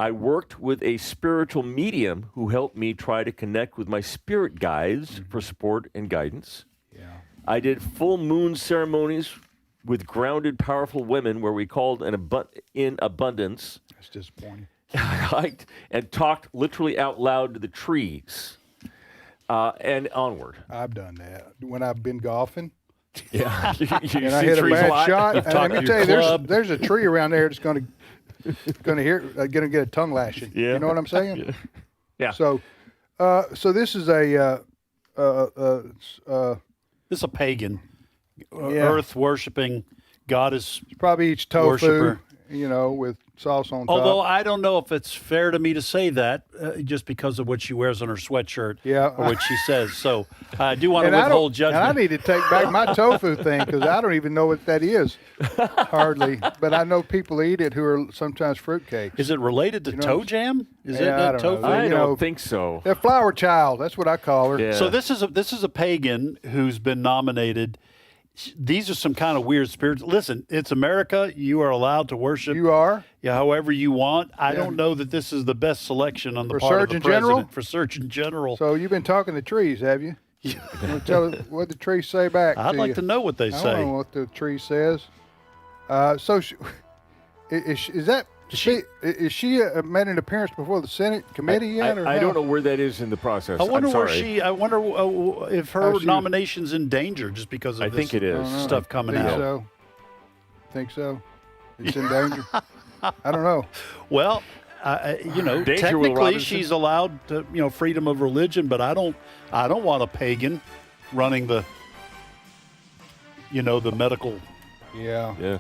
I worked with a spiritual medium who helped me try to connect with my spirit guides for support and guidance. Yeah. I did full moon ceremonies with grounded, powerful women where we called in abundance. That's disappointing. I hiked and talked literally out loud to the trees and onward. I've done that. When I've been golfing. Yeah. And I hit a bad shot. And let me tell you, there's a tree around there that's going to get a tongue lashing. Yeah. You know what I'm saying? Yeah. So this is a this is a pagan, earth worshiping, goddess. Probably eats tofu, worshiper. With sauce on top. Although I don't know if it's fair to me to say that just because of what she wears on her sweatshirt or what she says. So I do want to withhold judgment. And I need to take back my tofu thing because I don't even know what that is, hardly. But I know people eat it who are sometimes fruitcakes. Is it related to toe jam? Is it I don't tofu? know. I don't think so. A flower child, that's what I call her. Yeah. So this is a pagan who's been nominated. These are some kind of weird spirits. Listen, it's America. You are allowed to worship. You are? Yeah, however you want. I don't know that this is the best selection on the For part of the Surgeon president. General? For Surgeon General. So you've been talking to trees, have you? You want to tell us what the trees say back I'd like to know what they I say. don't know what the tree says. Is she made an appearance before the Senate committee yet? I don't know where that is in the process. I wonder I'm where sorry. I wonder if her nomination's in danger just because of I think it is. stuff coming out. Think so? It's in danger? I don't know. Well, Danger, Will technically Robinson. she's allowed to, freedom of religion, but I don't want a pagan running the medical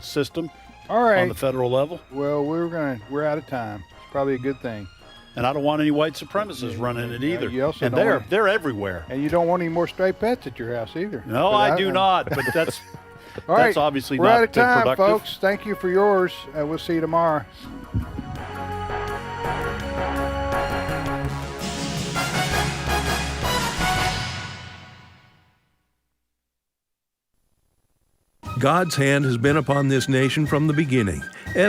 system. All right. On the federal level. Well, we're out of time. It's probably a good thing. And I don't want any white supremacists running it either. You also and don't they're everywhere. And you don't want any more stray pets at your house either. No, I do not. But that's all right. That's obviously we're not out of time, productive. folks. Thank you for yours. We'll see you tomorrow. God's hand has been upon this nation from the beginning.